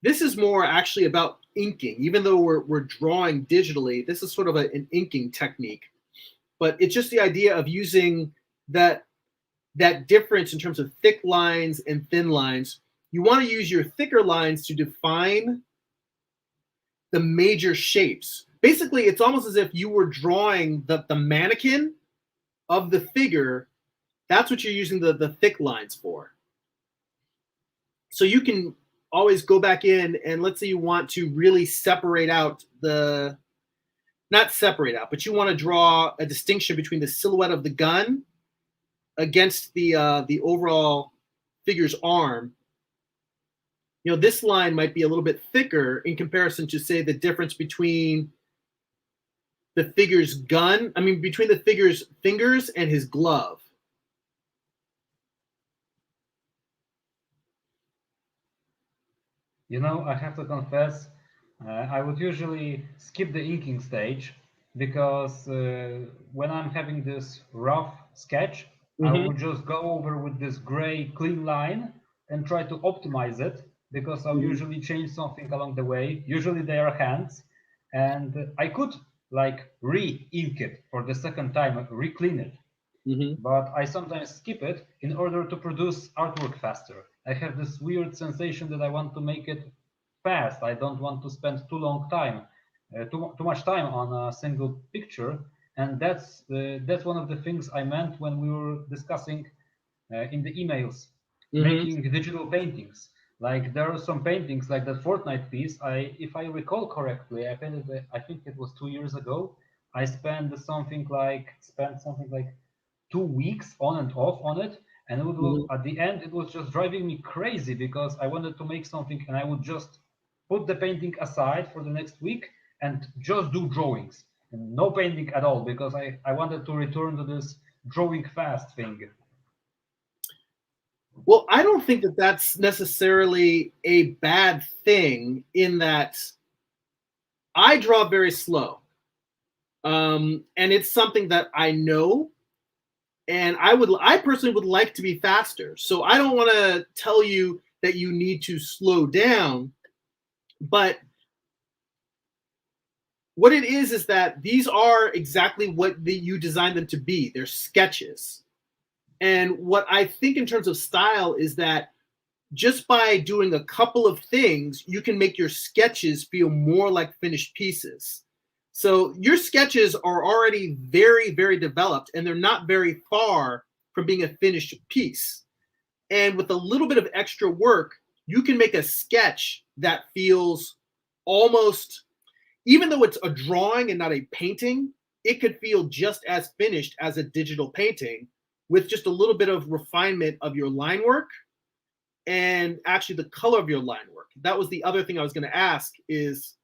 this is more actually about inking. Even though we're drawing digitally, this is sort of an inking technique. But it's just the idea of using that difference in terms of thick lines and thin lines. You want to use your thicker lines to define the major shapes. Basically, it's almost as if you were drawing the mannequin of the figure. That's what you're using the thick lines for. So you can always go back in and let's say you want to really separate out not separate out, but you want to draw a distinction between the silhouette of the gun against the overall figure's arm. You know, this line might be a little bit thicker in comparison to, say, the difference between the figure's gun, between the figure's fingers and his glove. You know, I have to confess, I would usually skip the inking stage because when I'm having this rough sketch, I will just go over with this gray clean line and try to optimize it because I'll usually change something along the way. Usually they are hands, and I could like re-ink it for the second time, re-clean it. But I sometimes skip it in order to produce artwork faster. I have this weird sensation that I want to make it fast. I don't want to spend too much time on a single picture, and that's one of the things I meant when we were discussing in the emails, making digital paintings. Like there are some paintings like that Fortnite piece. If I recall correctly, I think it was 2 years ago. I spent something like 2 weeks on and off on it, and at the end it was just driving me crazy because I wanted to make something and I would just put the painting aside for the next week and just do drawings and no painting at all because I wanted to return to this drawing fast thing. Well, I don't think that that's necessarily a bad thing in that I draw very slow. And it's something that I know, and I personally would like to be faster. So I don't want to tell you that you need to slow down, but what it is that these are exactly what you designed them to be. They're sketches. And what I think in terms of style is that just by doing a couple of things, you can make your sketches feel more like finished pieces. So your sketches are already very, very developed, and they're not very far from being a finished piece. And with a little bit of extra work, you can make a sketch that feels almost, even though it's a drawing and not a painting, it could feel just as finished as a digital painting with just a little bit of refinement of your line work and actually the color of your line work. That was the other thing I was going to ask is,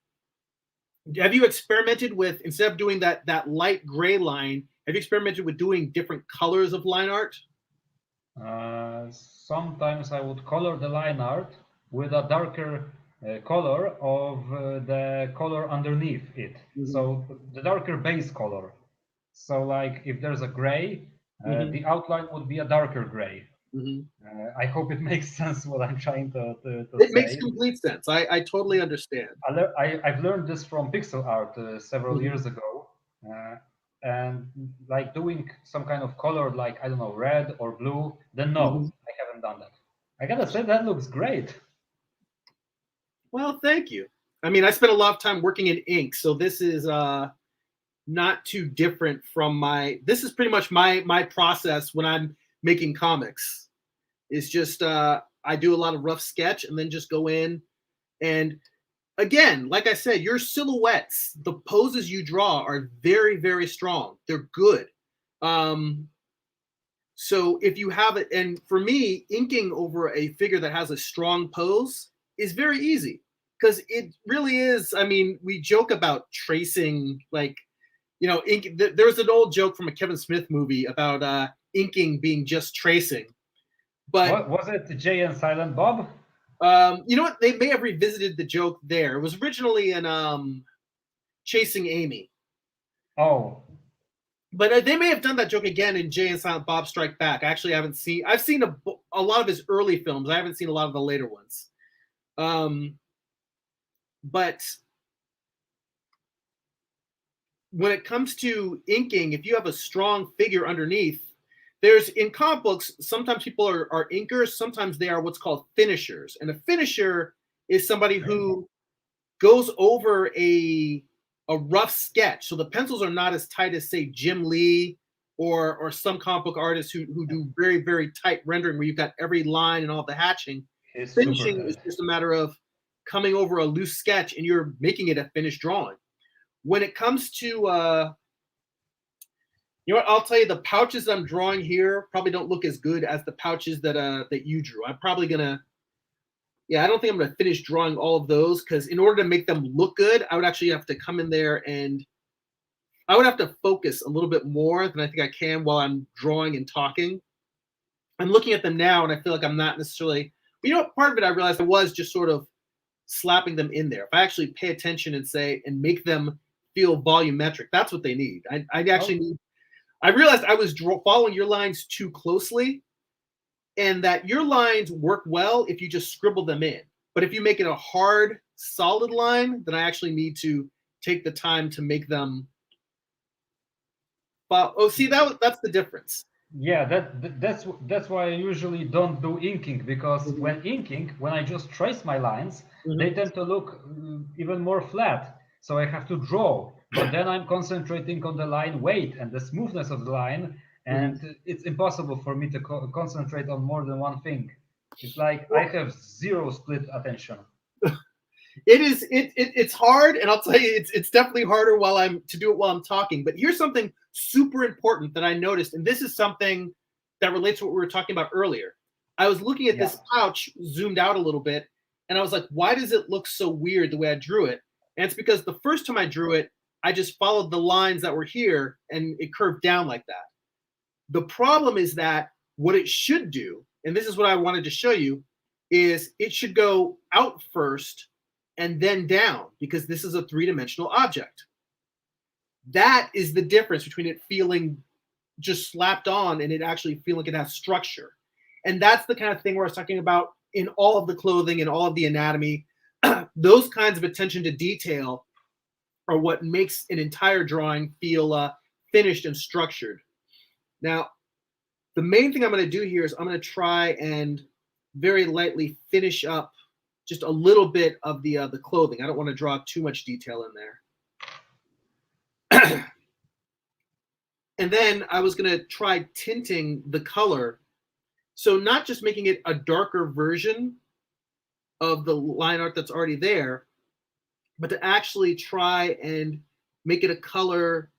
have you experimented with, instead of doing that light gray line, have you experimented with doing different colors of line art? Sometimes I would color the line art with a darker color of the color underneath it. So the darker base color. So like if there's a gray, the outline would be a darker gray. I hope it makes sense what I'm trying to It say. makes complete sense. I totally understand. I've learned this from pixel art several years ago. And like doing some kind of color, like, I don't know, red or blue, then no, I haven't done that. I gotta say, that looks great. Well, thank you. I mean, I spent a lot of time working in ink, so this is not too different from this is pretty much my process when I'm making comics. It's just I do a lot of rough sketch and then just go in. And again, like I said, your silhouettes, the poses you draw are very, very strong. They're good. So if you have it, and for me, inking over a figure that has a strong pose is very easy. because it really is. I mean, we joke about tracing, like, ink. There was an old joke from a Kevin Smith movie about inking being just tracing. But What was it, Jay and Silent Bob? you know what? They may have revisited the joke there. It was originally in Chasing Amy. Oh. But they may have done that joke again in Jay and Silent Bob Strike Back. I actually haven't seen. I've seen a lot of his early films. I haven't seen a lot of the later ones. But when it comes to inking, if you have a strong figure underneath, in comic books, sometimes people are inkers, sometimes they are what's called finishers. And a finisher is somebody who goes over a rough sketch. So the pencils are not as tight as, say, Jim Lee or some comic book artists who do very, very tight rendering where you've got every line and all the hatching. Finishing is just a matter of coming over a loose sketch and you're making it a finished drawing. When it comes to, you know what, I'll tell you, the pouches I'm drawing here probably don't look as good as the pouches that you drew. I'm probably gonna, I don't think I'm gonna finish drawing all of those, because in order to make them look good, I would actually have to come in there and I would have to focus a little bit more than I think I can while I'm drawing and talking. I'm looking at them now and I feel like I'm not necessarily, but you know what, part of it I realized I was just sort of slapping them in there. If I actually pay attention and make them feel volumetric, that's what they need. I actually need. I realized I was following your lines too closely, and that your lines work well if you just scribble them in. But if you make it a hard, solid line, then I actually need to take the time to make them. See, that's the difference. Yeah, that's why I usually don't do inking, because when inking, when I just trace my lines, they tend to look even more flat. So I have to draw, but then I'm concentrating on the line weight and the smoothness of the line, and it's impossible for me to concentrate on more than one thing. It's like I have zero split attention. It's hard, and I'll tell you, it's definitely harder to do it while I'm talking. But here's something super important that I noticed, and this is something that relates to what we were talking about earlier. I was looking at this pouch zoomed out a little bit, and I was like, why does it look so weird the way I drew it? And it's because the first time I drew it, I just followed the lines that were here, and it curved down like that. The problem is that what it should do, and this is what I wanted to show you, is it should go out first and then down, because this is a three-dimensional object. That is the difference between it feeling just slapped on and it actually feeling like it has structure. And that's the kind of thing where I was talking about in all of the clothing and all of the anatomy. Those kinds of attention to detail are what makes an entire drawing feel finished and structured. Now, the main thing I'm going to do here is I'm going to try and very lightly finish up just a little bit of the clothing. I don't want to draw too much detail in there. And then I was going to try tinting the color. So not just making it a darker version of the line art that's already there, but to actually try and make it a color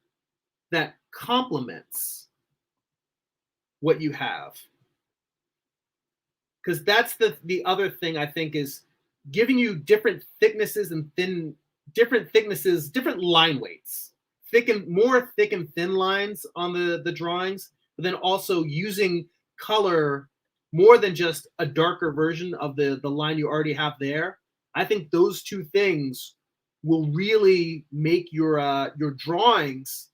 that complements what you have. Because that's the other thing I think is giving you different thicknesses and different line weights, more thick and thin lines on the drawings, but then also using color more than just a darker version of the line you already have there. I think those two things will really make your drawings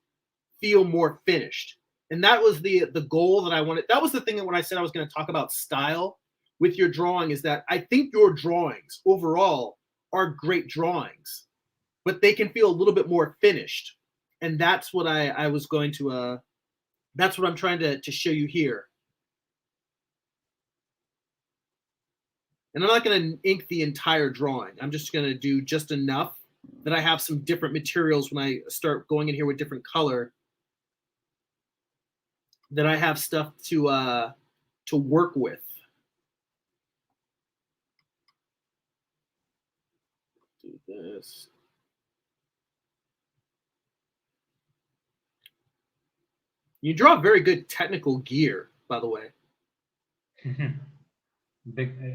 feel more finished. And that was the goal that I wanted. That was the thing that when I said I was going to talk about style with your drawing, is that I think your drawings overall are great drawings, but they can feel a little bit more finished. And that's what I was going to, that's what I'm trying to show you here. And I'm not going to ink the entire drawing. I'm just going to do just enough that I have some different materials when I start going in here with different color, that I have stuff to work with. Do this. You draw very good technical gear, by the way.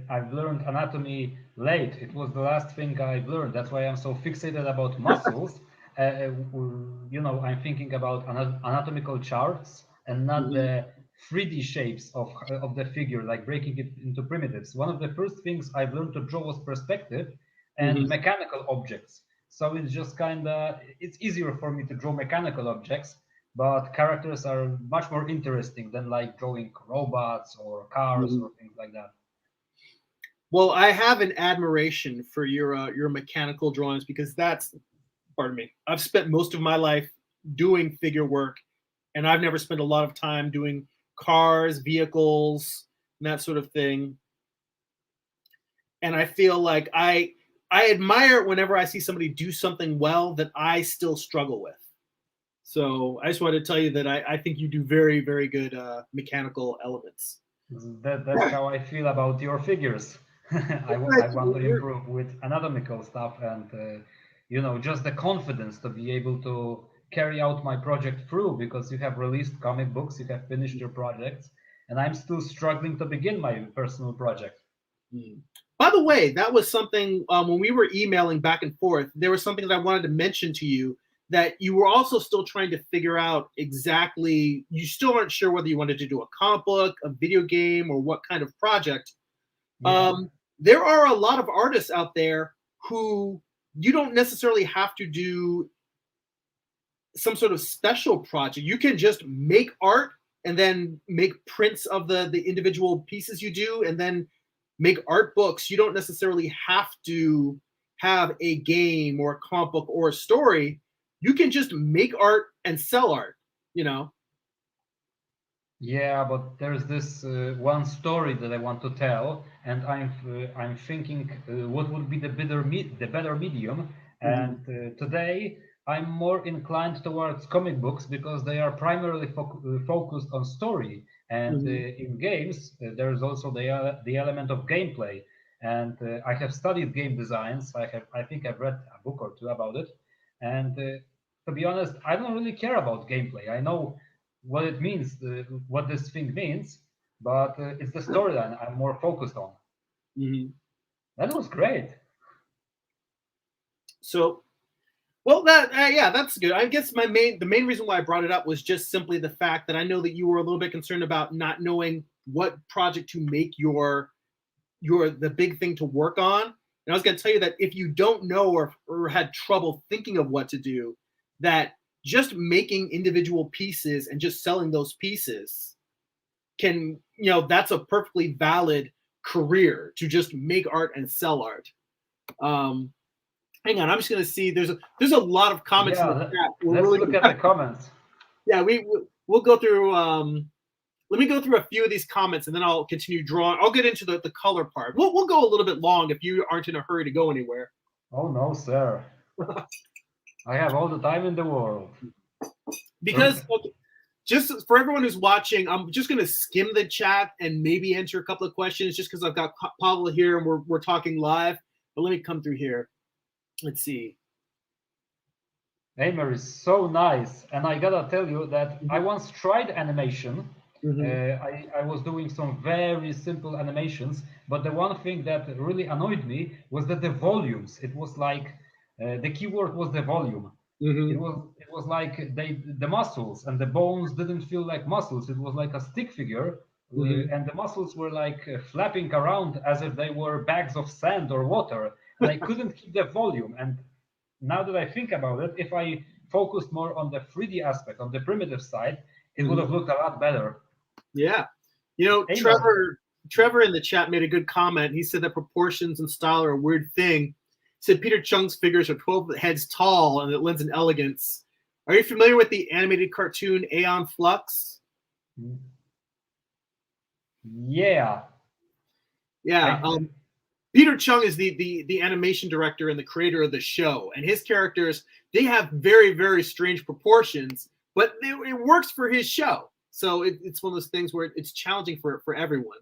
I've learned anatomy late. It was the last thing I've learned. That's why I'm so fixated about muscles. I'm thinking about anatomical charts and not Mhm. the 3D shapes of the figure, like breaking it into primitives. One of the first things I've learned to draw was perspective and Mhm. mechanical objects. So it's just it's easier for me to draw mechanical objects, but characters are much more interesting than like drawing robots or cars Mhm. or things like that. Well, I have an admiration for your mechanical drawings because that's, pardon me, I've spent most of my life doing figure work, and I've never spent a lot of time doing cars, vehicles, and that sort of thing. And I feel like I admire it whenever I see somebody do something well that I still struggle with. So I just wanted to tell you that I think you do very, very good mechanical elements. That's how I feel about your figures. I want to improve with anatomical stuff and just the confidence to be able to carry out my project through because you have released comic books, you have finished your projects, and I'm still struggling to begin my personal project. Mm. By the way, that was something when we were emailing back and forth. There was something that I wanted to mention to you that you were also still trying to figure out exactly. You still aren't sure whether you wanted to do a comic book, a video game, or what kind of project. Yeah. There are a lot of artists out there who you don't necessarily have to do some sort of special project. You can just make art and then make prints of the individual pieces you do and then make art books. You don't necessarily have to have a game or a comic book or a story. You can just make art and sell art, you know. Yeah, but there's this one story that I want to tell, and I'm thinking what would be the better medium. Mhm. And today I'm more inclined towards comic books because they are primarily focused on story. And Mhm. in games, there is also the element of gameplay. And I have studied game designs. I think I've read a book or two about it. And to be honest, I don't really care about gameplay. I know what it means, what this thing means, but it's the storyline I'm more focused on. Mhm. That was great. So, well, that yeah, that's good. I guess the main reason why I brought it up was just simply the fact that I know that you were a little bit concerned about not knowing what project to make your the big thing to work on. And I was going to tell you that if you don't know or had trouble thinking of what to do, that just making individual pieces and just selling those pieces can, that's a perfectly valid career to just make art and sell art. Um, Hang on, I'm just going to see. There's a lot of comments in Yeah, the chat. We're let's really look at the comments. yeah. We'll go through. Let me go through a few of these comments and then I'll continue drawing. I'll get into the color part. We'll go a little bit long if you aren't in a hurry to go anywhere. Oh no, sir. I have all the time in the world. Because okay, just for everyone who's watching, I'm just going to skim the chat and maybe answer a couple of questions just because I've got Pavel here and we're talking live. But let me come through here. Let's see. Aimer is so nice, and I gotta tell you that I once tried animation. Mm-hmm. I was doing some very simple animations, but the one thing that really annoyed me was that the volumes. It was like the keyword was the volume. Mm-hmm. It was like the muscles and the bones didn't feel like muscles. It was like a stick figure, Mm-hmm. and the muscles were like flapping around as if they were bags of sand or water, and I couldn't keep the volume. And now that I think about it, if I focused more on the 3D aspect, on the primitive side, it would Mm-hmm. have looked a lot better. Yeah. Aimer, Trevor in the chat made a good comment. He said that proportions and style are a weird thing. He said Peter Chung's figures are 12 heads tall and it lends an elegance. Are you familiar with the animated cartoon Aeon Flux? yeah, Yeah. I Peter Chung is the animation director and the creator of the show, and his characters, they have very, very strange proportions, but it works for his show. So it's one of those things where it's challenging for everyone.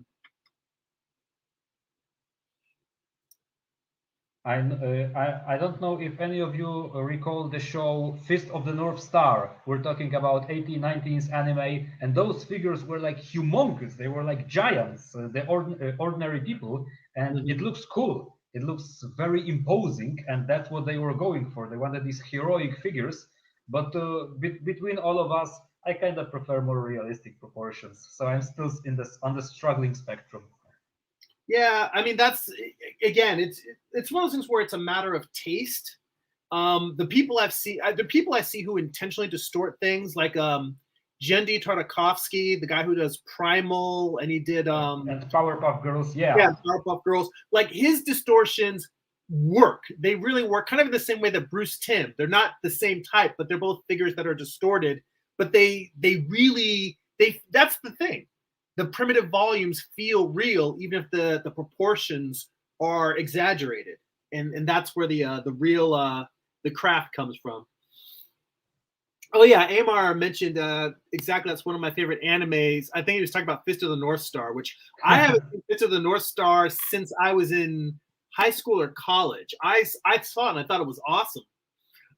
I don't know if any of you recall the show Fist of the North Star. We're talking about 1890s anime, and those figures were like humongous. They were like giants, ordinary people, and it Mhm. looks cool. It looks very imposing, and that's what they were going for. They wanted these heroic figures, but between all of us, I kind of prefer more realistic proportions. So I'm still in this on the struggling spectrum. Yeah, I mean that's again, it's one of those things where it's a matter of taste. The people I see who intentionally distort things, like Jendi Tartakovsky, the guy who does Primal, and he did And Powerpuff Girls, yeah, yeah. Powerpuff Girls. Like his distortions work. They really work, kind of in the same way that Bruce Timm. They're not the same type, but they're both figures that are distorted. But they really that's the thing. The primitive volumes feel real, even if the proportions are exaggerated, and that's where the real the craft comes from. Oh yeah, Amar mentioned exactly. That's one of my favorite animes. I think he was talking about Fist of the North Star, which I haven't seen Fist of the North Star since I was in high school or college. I saw it and I thought it was awesome.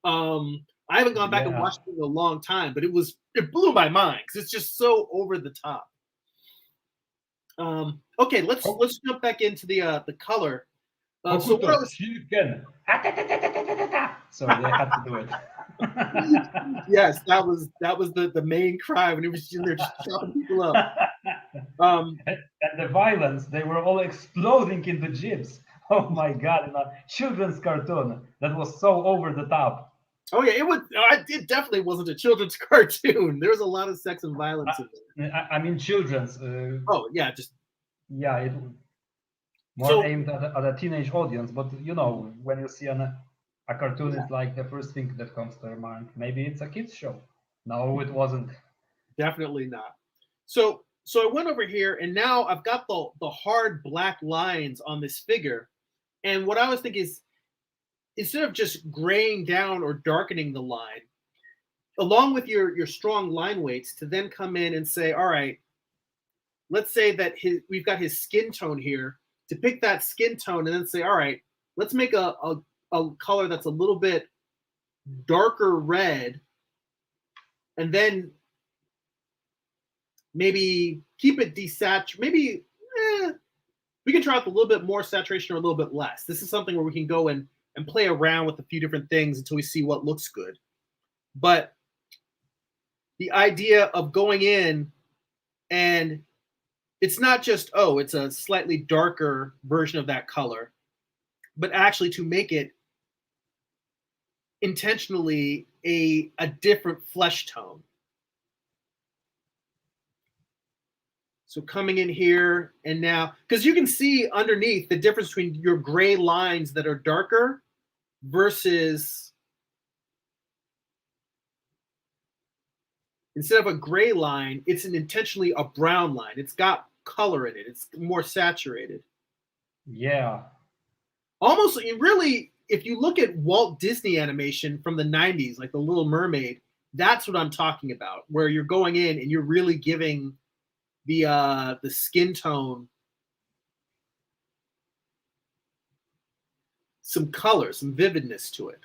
I haven't gone back and Yeah. watched it in a long time, but it blew my mind because it's just so over the top. Okay, let's jump back into the color. So what I Hokuto was Shiken. Sorry, I had to do it. yes, that was the main cry when he was in there just chopping people up. Um, And the violence, they were all exploding in the gyms. Oh my god, in a children's cartoon that was so over the top. Oh yeah, it was. It definitely wasn't a children's cartoon. There was a lot of sex and violence in there. I mean, children's. Oh yeah, just Yeah, it more so aimed at a teenage audience. But you know, when you see a cartoon, yeah, it's like the first thing that comes to your mind. Maybe it's a kids show. No, it wasn't. definitely not. So I went over here, and now I've got the hard black lines on this figure. And what I was thinking is, instead of just graying down or darkening the line, along with your strong line weights, to then come in and say, all right, let's say that we've got his skin tone here, to pick that skin tone and then say, all right, let's make a color that's a little bit darker red, and then maybe keep it desaturated. Maybe we can try out a little bit more saturation or a little bit less. This is something where we can go and play around with a few different things until we see what looks good. But the idea of going in, and it's not just, oh, it's a slightly darker version of that color, but actually to make it intentionally a different flesh tone. So coming in here and now, because you can see underneath the difference between your gray lines that are darker versus, instead of a gray line, it's an intentionally a brown line. It's got color in it. It's more saturated. Yeah. Almost really, if you look at Walt Disney animation from the 90s, like The Little Mermaid, that's what I'm talking about, where you're going in and you're really giving the skin tone some color, some vividness to it.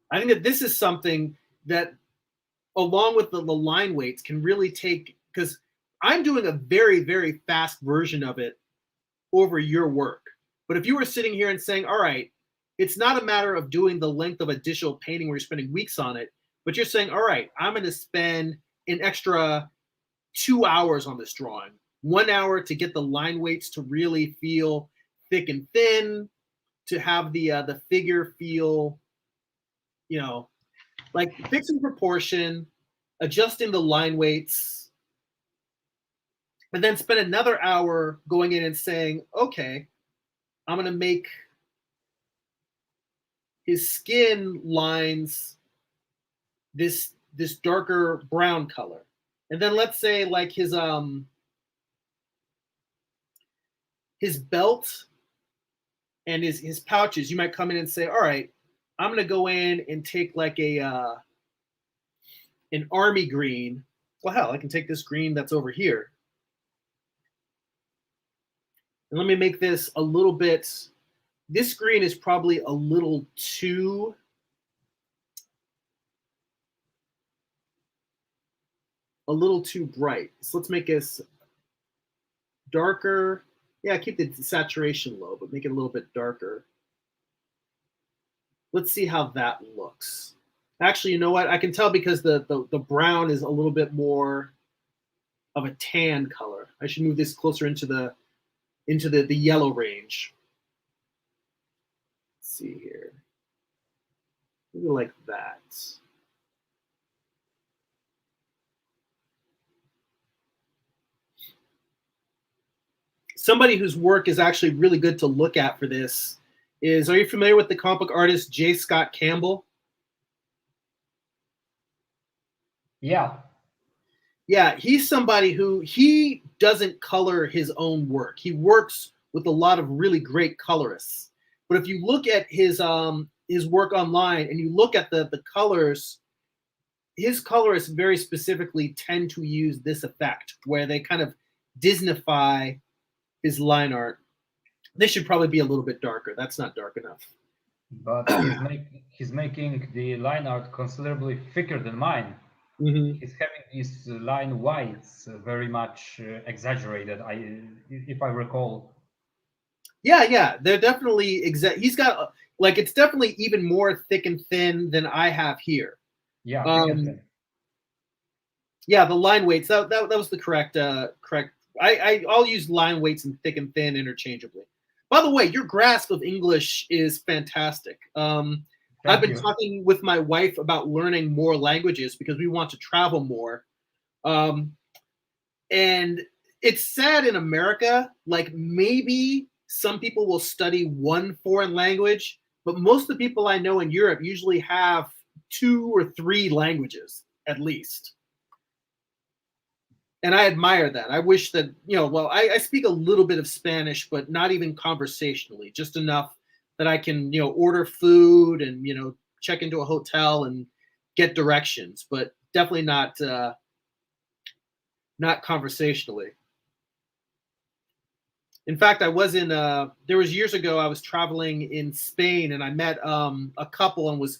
I think that this is something that, along with the line weights, can really take, because I'm doing a very, very fast version of it over your work. But if you were sitting here and saying, all right, it's not a matter of doing the length of a digital painting where you're spending weeks on it, but you're saying, all right, I'm going to spend an extra 2 hours on this drawing, 1 hour to get the line weights to really feel thick and thin, to have the figure feel, you know, like fixing proportion, adjusting the line weights, and then spend another hour going in and saying, okay, I'm going to make his skin lines this darker brown color. And then let's say like his belt and his pouches, you might come in and say, all right, I'm going to go in and take like an army green. Well, hell, I can take this green that's over here. And let me make this a little bit this green is probably a little too bright. So let's make this darker. Yeah, keep the saturation low, but make it a little bit darker. Let's see how that looks. Actually, you know what? I can tell because the brown is a little bit more of a tan color. I should move this closer into the yellow range. Let's see here. Maybe like that. Somebody whose work is actually really good to look at for this is, are you familiar with the comic book artist J. Scott Campbell? Yeah. Yeah, he's somebody who, he doesn't color his own work. He works with a lot of really great colorists. But if you look at his work online and you look at the colors, his colorists very specifically tend to use this effect where they kind of Disneyfy his line art. This should probably be a little bit darker. That's not dark enough. But he's making the line art considerably thicker than mine. Mm-hmm. He's having these line whites very much exaggerated, if I recall. Yeah, they're definitely he's got like, it's definitely even more thick and thin than I have here. Yeah, thick and thin. Yeah, the line weights, that was the correct. I'll use line weights and thick and thin interchangeably. By the way, your grasp of English is fantastic. I've been talking with my wife about learning more languages because we want to travel more. And it's sad in America, like maybe some people will study one foreign language, but most of the people I know in Europe usually have 2 or 3 languages at least. And I admire that. I wish that, well, I speak a little bit of Spanish, but not even conversationally, just enough that I can, order food and, check into a hotel and get directions, but definitely not conversationally. In fact, I was there was years ago, I was traveling in Spain and I met a couple and was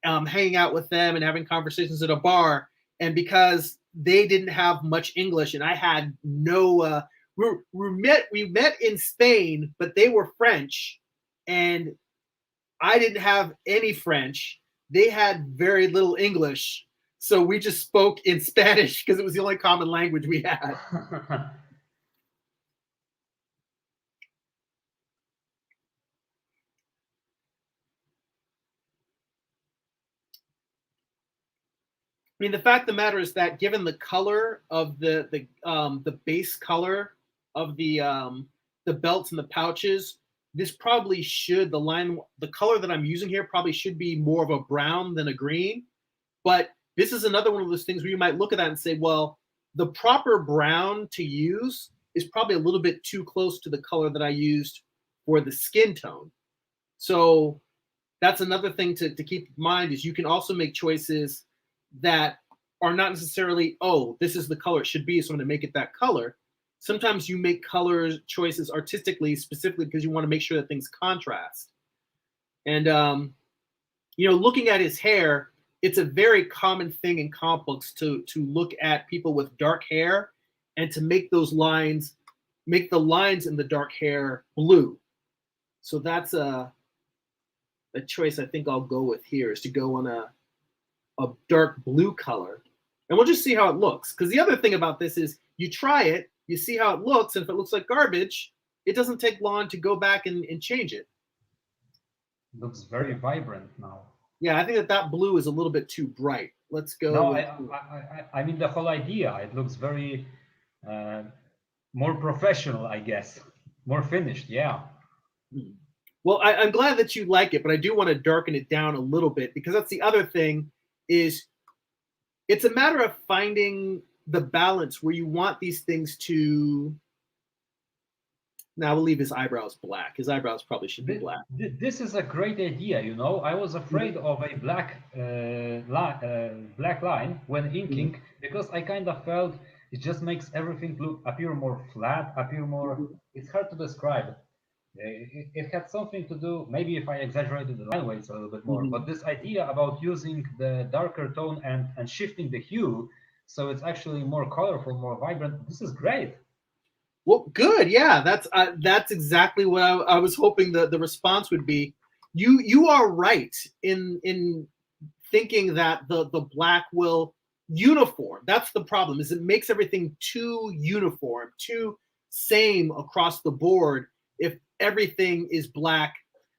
hanging out with them and having conversations at a bar. And because they didn't have much English and I had no, we met in Spain, but they were French and I didn't have any French. They had very little English. So we just spoke in Spanish because it was the only common language we had. I mean, the fact of the matter is that given the color of the base color of the belts and the pouches, this probably should, the color that I'm using here probably should be more of a brown than a green. But this is another one of those things where you might look at that and say, well, the proper brown to use is probably a little bit too close to the color that I used for the skin tone. So that's another thing to keep in mind, is you can also make choices that are not necessarily, oh, this is the color it should be, so I'm going to make it that color. Sometimes you make color choices artistically, specifically because you want to make sure that things contrast. And, looking at his hair, it's a very common thing in comic books to look at people with dark hair and to make those lines, make the lines in the dark hair blue. So that's a choice I think I'll go with here, is to go on a dark blue color. And we'll just see how it looks. Because the other thing about this is you try it, you see how it looks, and if it looks like garbage, it doesn't take long to go back and change it. Looks very vibrant now. Yeah, I think that blue is a little bit too bright. Let's go. No, I mean the whole idea. It looks very more professional, I guess. More finished, yeah. Well, I'm glad that you like it, but I do want to darken it down a little bit, because that's the other thing, is it's a matter of finding the balance where you want these things to. Now we'll leave his eyebrows black. His eyebrows probably should be black. This is a great idea, I was afraid of a black line when inking, because I kind of felt it just makes everything appear more flat, it's hard to describe. It had something to do, maybe if I exaggerated the line weights a little bit more, Mhm. but this idea about using the darker tone and shifting the hue so it's actually more colorful, more vibrant, this is great. Well, good. Yeah, that's exactly what I was hoping the response would be. You are right in thinking that the black will uniform. That's the problem. Is it makes everything too uniform, too same across the board. If everything is black,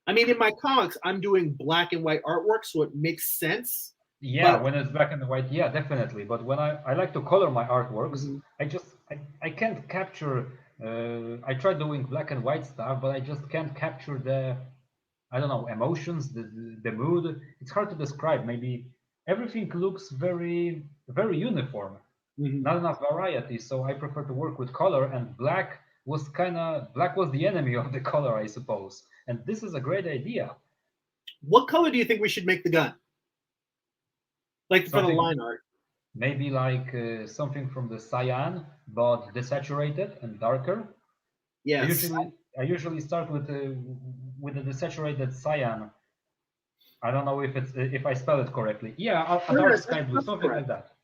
I mean, in my comics, I'm doing black and white artwork, so it makes sense. Yeah, But when it's black and white, yeah, definitely. But when I like to color my artworks, Mhm. I can't capture. I try doing black and white stuff, but I just can't capture the, I don't know, emotions, the mood. It's hard to describe. Maybe everything looks very uniform, Mhm. not enough variety. So I prefer to work with color, and black was the enemy of the color, I suppose. And this is a great idea. What color do you think we should make the gun? Like for the Something line art? maybe like something from the cyan, but desaturated and darker. I Yes. usually I usually start with the desaturated cyan. I don't know if I spell it correctly. Yeah, a No, dark no, sky blue, that's something correct. like that.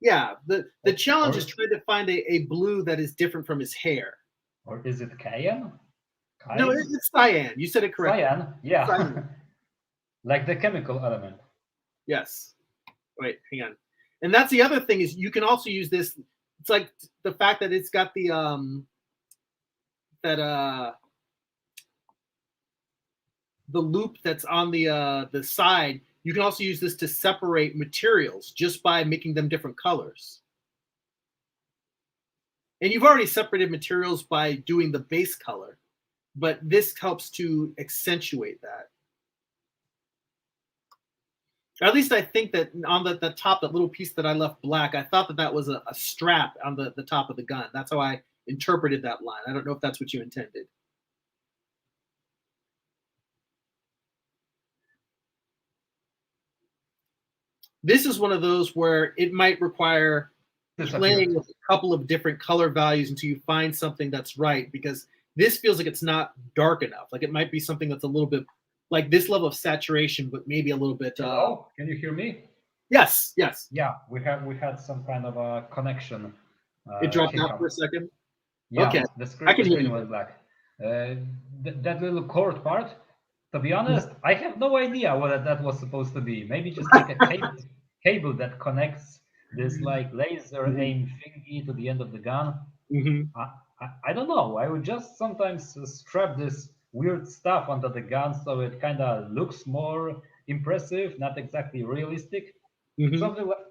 Yeah, the challenge is Or trying to find a blue that is different from his hair. or is it cyan? No, Cyan? it's cyan. You said it correctly. Cyan? Yeah, Cyan. like the chemical element. Yes. Wait, hang on. And that's the other thing is you can also use this. It's like the fact that it's got the that the loop that's on the side. You can also use this to separate materials just by making them different colors. And you've already separated materials by doing the base color, but this helps to accentuate that. Or at least I think that on the top, that little piece that I left black, I thought that that was a strap on the top of the gun. That's how I interpreted that line. I don't know if that's what you intended. This is one of those where it might require playing Disappeared. with a couple of different color values until you find something that's right, because this feels like it's not dark enough. Like it might be something that's a little bit like this level of saturation, but maybe a little bit. Hello? Can you hear me? Yes, yes. Yeah, we had some kind of a connection It dropped out for a hiccup. second. Okay, Yeah, I the can hear screen you. went black. That little cord part, to be honest, I have no idea what that was supposed to be. Maybe just like a cable that connects this like laser Mhm, aim thingy to the end of the gun. mhm, I don't know. I would just sometimes strap this weird stuff onto the gun so it kind of looks more impressive, not exactly realistic. mhm,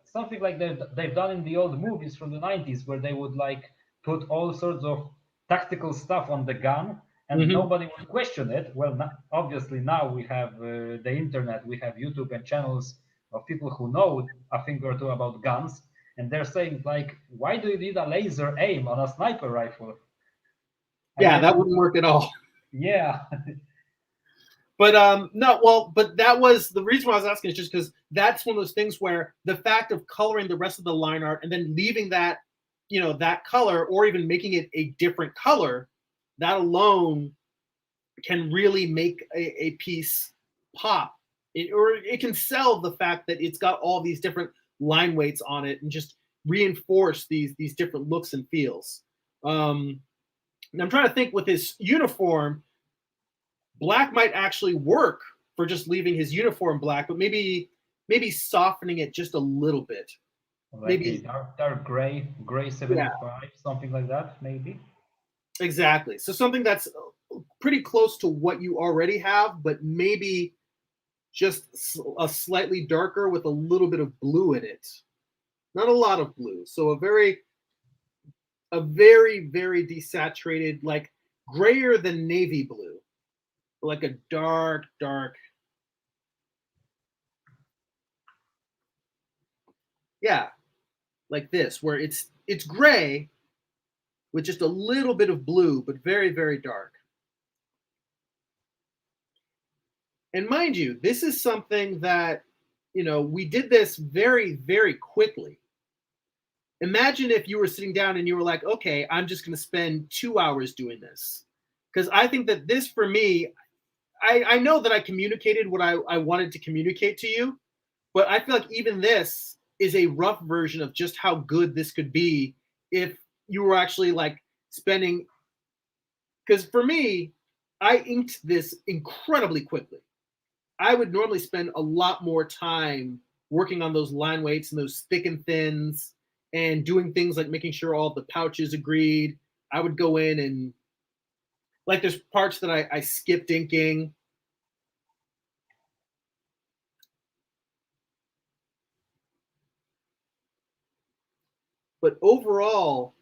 Something like they've done in the old movies from the 90s where they would like put all sorts of tactical stuff on the gun and mhm. nobody would question it. Well, obviously now we have the internet, we have YouTube and channels of people who know a thing or two about guns, and they're saying like, why do you need a laser aim on a sniper rifle? I Yeah, that mean, wouldn't work at all. yeah. But no, well, but that was the reason why I was asking is just because that's one of those things where the fact of coloring the rest of the line art and then leaving that, that color or even making it a different color, that alone can really make a piece pop. Or it can sell the fact that it's got all these different line weights on it and just reinforce these different looks and feels. And I'm trying to think with his uniform, black might actually work for just leaving his uniform black, but maybe softening it just a little bit. Like a Maybe dark gray yeah, 75, something like that, maybe. exactly. So something that's pretty close to what you already have, but maybe just a slightly darker with a little bit of blue in it. Not a lot of blue. So a very desaturated, like grayer than navy blue, like a dark, yeah, like this, where it's gray with just a little bit of blue, but very dark. And mind you, this is something that, we did this very quickly. Imagine if you were sitting down and you were like, okay, I'm just going to spend 2 hours doing this. because I think that this, for me, I know that I communicated what I wanted to communicate to you, but I feel like even this is a rough version of just how good this could be if you were actually like spending. Because for me, I inked this incredibly quickly. I would normally spend a lot more time working on those line weights and those thick and thins and doing things like making sure all the pouches agreed. I would go in and like there's parts that I skipped inking. But overall,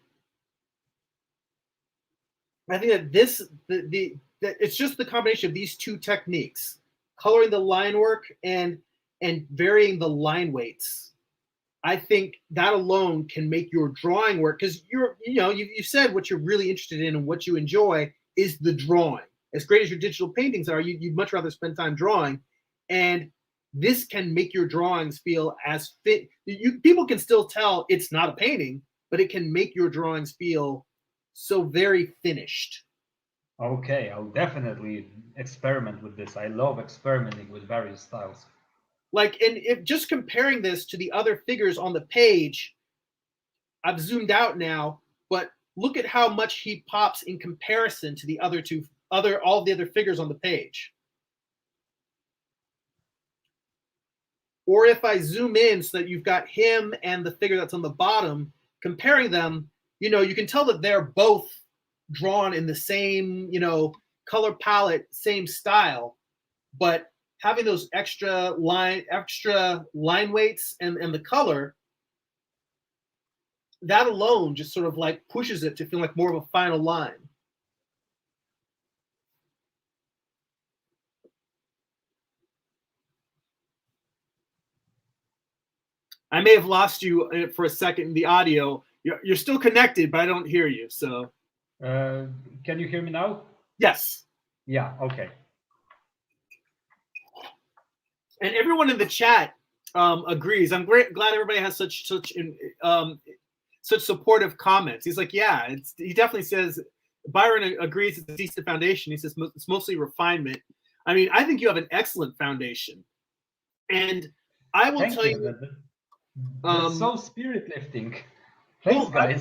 I think that that it's just the combination of these two techniques, coloring the line work and varying the line weights. I think that alone can make your drawing work, because you said what you're really interested in and what you enjoy is the drawing. As great as your digital paintings are, you'd much rather spend time drawing, and this can make your drawings feel as fit. People can still tell it's not a painting, but it can make your drawings feel so very finished. Okay, I'll definitely experiment with this. I love experimenting with various styles. Like, and if just comparing this to the other figures on the page, I've zoomed out now, but look at how much he pops in comparison to the all the other figures on the page. Or if I zoom in so that you've got him and the figure that's on the bottom, comparing them, you can tell that they're both drawn in the same, color palette, same style, but having those extra line weights and the color, that alone just sort of like pushes it to feel like more of a final line. I may have lost you for a second in the audio. You're still connected, but I don't hear you. So, can you hear me now? Yes. Yeah. Okay. And everyone in the chat agrees. I'm glad everybody has such supportive comments. He's like, yeah, he definitely says. Byron agrees it's a decent foundation. He says it's mostly refinement. I mean, I think you have an excellent foundation, and I will tell you. That's so spirit lifting. Thanks, guys.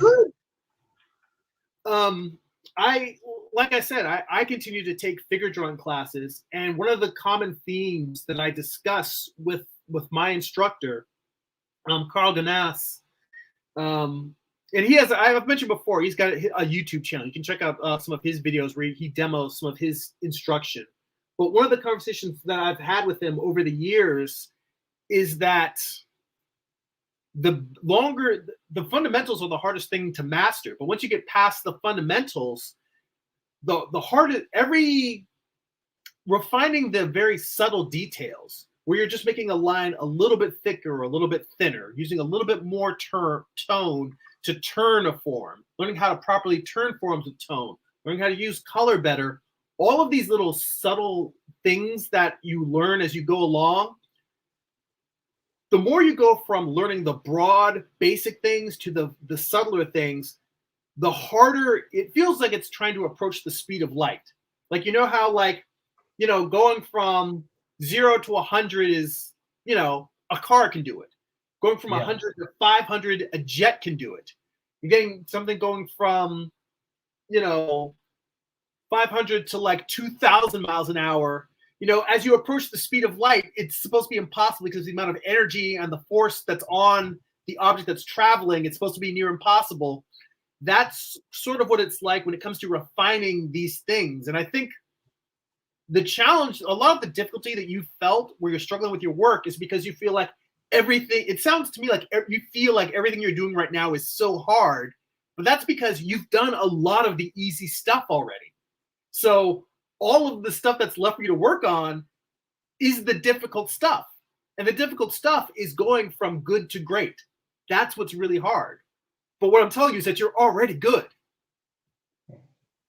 Like I said, I continue to take figure drawing classes, and one of the common themes that I discuss with my instructor, Carl Ganas, and I've mentioned before, he's got a YouTube channel. You can check out some of his videos where he demos some of his instruction. But one of the conversations that I've had with him over the years is that the fundamentals are the hardest thing to master, but once you get past the fundamentals, the hardest, refining the very subtle details where you're just making a line a little bit thicker or a little bit thinner, using a little bit more tone to turn a form, learning how to properly turn forms with tone, learning how to use color better. All of these little subtle things that you learn as you go along, the more you go from learning the broad basic things to the subtler things, the harder it feels like it's trying to approach the speed of light. Like, how going from 0 to 100 is, a car can do it. Going from 100 to 500, a jet can do it. You're getting something going from, 500 to like 2,000 miles an hour. As you approach the speed of light, it's supposed to be impossible because the amount of energy and the force that's on the object that's traveling, it's supposed to be near impossible. That's sort of what it's like when it comes to refining these things. And I think the challenge, a lot of the difficulty that you felt where you're struggling with your work is because you feel like everything, it sounds to me like you feel like everything you're doing right now is so hard, but that's because you've done a lot of the easy stuff already. So all of the stuff that's left for you to work on is the difficult stuff. And the difficult stuff is going from good to great. That's what's really hard. But what I'm telling you is that you're already good.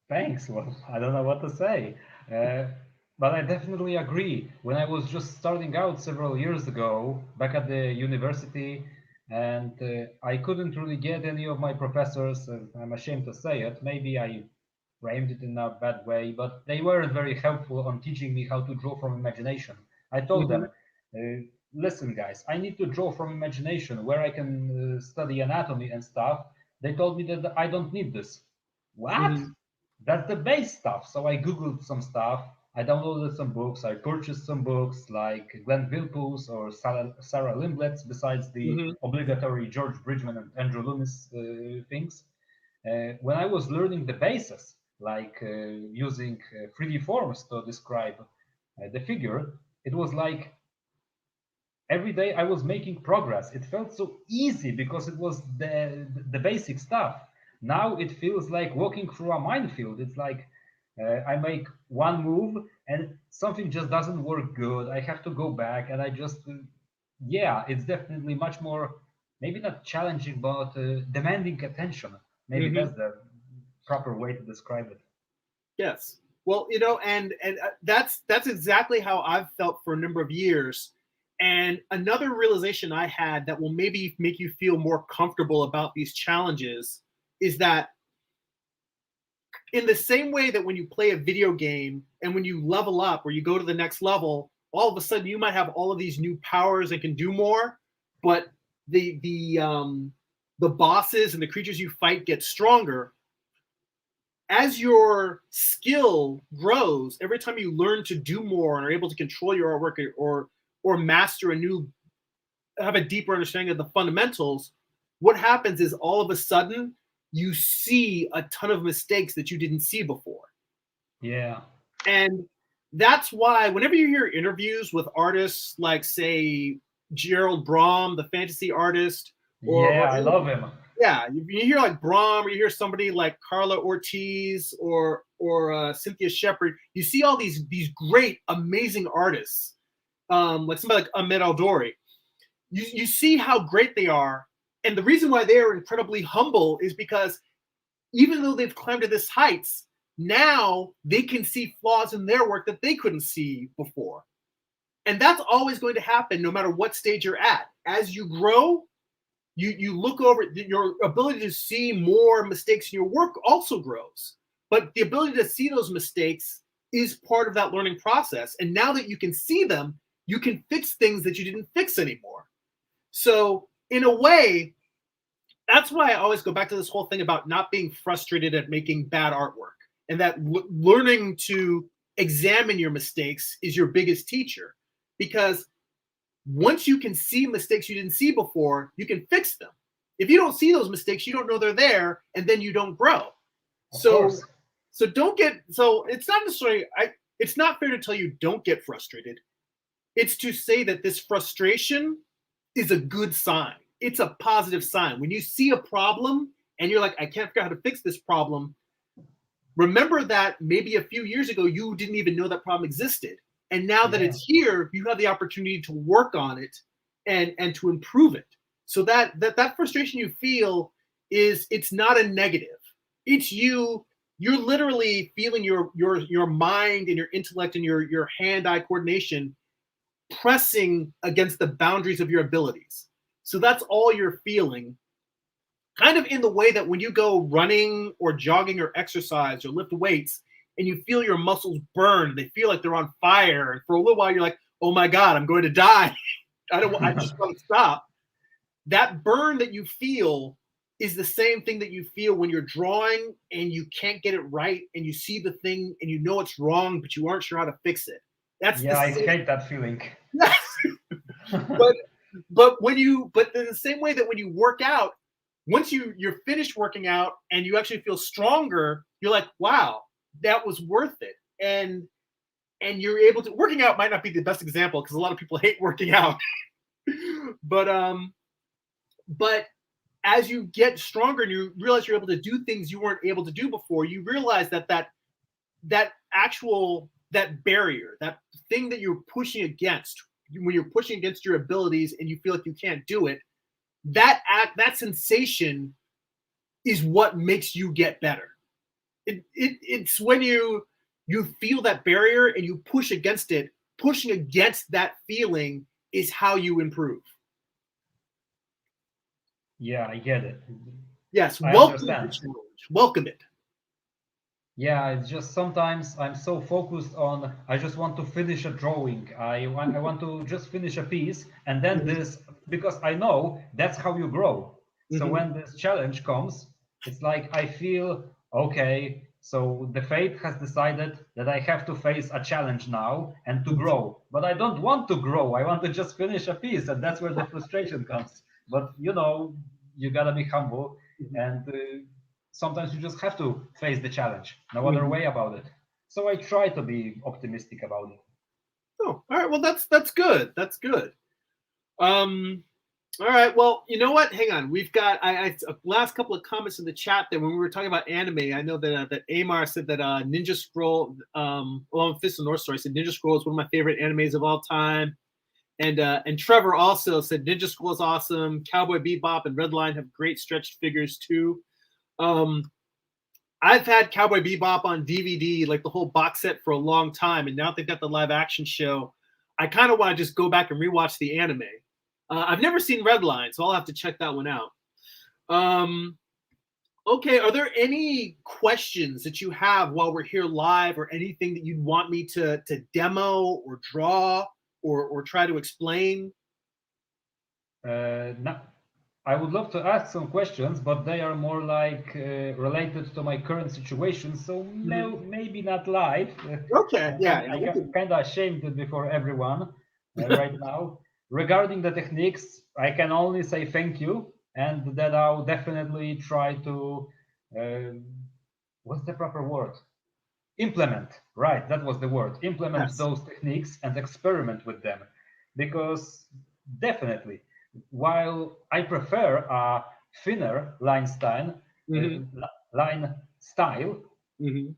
Thanks. Well, I don't know what to say. But I definitely agree. When I was just starting out several years ago, back at the university, and I couldn't really get any of my professors, I'm ashamed to say it. Maybe I framed it in a bad way, but they weren't very helpful on teaching me how to draw from imagination. I told them, listen, guys, I need to draw from imagination where I can study anatomy and stuff. They told me that I don't need this. What? That's the base stuff. So I Googled some stuff. I downloaded some books. I purchased some books like Glenn Vilpus or Sarah Limblett's, besides the obligatory George Bridgman and Andrew Loomis things. When I was learning the bases, like using 3D forms to describe the figure, it was like every day I was making progress. It felt so easy because it was the basic stuff. Now it feels like walking through a minefield. It's like I make one move and something just doesn't work good. I have to go back and I just, yeah, it's definitely much more, maybe not challenging, but demanding attention. Maybe that's the proper way to describe it. Yes. Well, and that's exactly how I've felt for a number of years. And another realization I had that will maybe make you feel more comfortable about these challenges is that in the same way that when you play a video game and when you level up or you go to the next level, all of a sudden you might have all of these new powers and can do more, but the bosses and the creatures you fight get stronger. As your skill grows, every time you learn to do more and are able to control your artwork or master have a deeper understanding of the fundamentals, what happens is all of a sudden you see a ton of mistakes that you didn't see before. Yeah. And that's why whenever you hear interviews with artists like, say, Gerald Brom, the fantasy artist, I love him. Yeah, you hear like Brom, or you hear somebody like Carla Ortiz or Cynthia Shepard. You see all these great, amazing artists, like somebody like Ahmed Aldori. You see how great they are, and the reason why they are incredibly humble is because even though they've climbed to this heights, now they can see flaws in their work that they couldn't see before, and that's always going to happen no matter what stage you're at. As you grow, you look over, your ability to see more mistakes in your work also grows. But the ability to see those mistakes is part of that learning process. And now that you can see them, you can fix things that you didn't fix anymore. So in a way, that's why I always go back to this whole thing about not being frustrated at making bad artwork, and that learning to examine your mistakes is your biggest teacher. Because once you can see mistakes you didn't see before, you can fix them. If you don't see those mistakes, you don't know they're there, and then you don't grow. So it's not necessarily, it's not fair to tell you don't get frustrated. It's to say that this frustration is a good sign. It's a positive sign. When you see a problem and you're like, I can't figure out how to fix this problem, remember that maybe a few years ago, you didn't even know that problem existed. And now that it's here, you have the opportunity to work on it and to improve it. So that frustration you feel it's not a negative. It's you're literally feeling your mind and your intellect and your hand-eye coordination pressing against the boundaries of your abilities. So that's all you're feeling. Kind of in the way that when you go running or jogging or exercise or lift weights, and you feel your muscles burn, they feel like they're on fire. And for a little while, you're like, oh my God, I'm going to die. I just want to stop. That burn that you feel is the same thing that you feel when you're drawing and you can't get it right, and you see the thing and you know it's wrong, but you aren't sure how to fix it. I hate that feeling. but in the same way that when you work out, once you're finished working out and you actually feel stronger, you're like, wow, that was worth it. And you're able to, working out might not be the best example because a lot of people hate working out. but as you get stronger and you realize you're able to do things you weren't able to do before, you realize that barrier, that thing that you're pushing against, when you're pushing against your abilities and you feel like you can't do it, that sensation is what makes you get better. It's when you feel that barrier and you push against it. Pushing against that feeling is how you improve. Yeah, I get it. Yes, welcome it. Yeah, it's just sometimes I'm so focused on I just want to finish a drawing. I want to just finish a piece, and then Mhm. this because I know that's how you grow. So Mhm. when this challenge comes, it's like I feel okay, so the fate has decided that I have to face a challenge now and to Mhm. grow. But I don't want to grow. I want to just finish a piece, and that's where the frustration comes. But you gotta be humble and sometimes you just have to face the challenge. No other Mhm. way about it. So I try to be optimistic about it. Oh, all right. Well, that's good. That's good. Um, all right. Well, you know what? Hang on. We've got last couple of comments in the chat there when we were talking about anime. I know that Amar said that Ninja Scroll, along with Fist of the North Star, said Ninja Scroll is one of my favorite animes of all time. And Trevor also said Ninja Scroll is awesome. Cowboy Bebop and Redline have great stretched figures too. Um, I've had Cowboy Bebop on DVD, like the whole box set, for a long time, and now they've got the live action show. I kind of want to just go back and rewatch the anime. I've never seen Redline, so I'll have to check that one out. Um, okay, are there any questions that you have while we're here live, or anything that you'd want me to demo or draw or try to explain? No, I would love to ask some questions, but they are more like related to my current situation. So Mhm. no, maybe not live. Okay, yeah, yeah, I we got can. kind of ashamed before everyone right now. Regarding the techniques, I can only say thank you, and that I'll definitely try to. Uh, what's the proper word? Implement, right, that was the word. Implement Yes. those techniques and experiment with them, because definitely, while I prefer a thinner Hmm. line style, Hmm.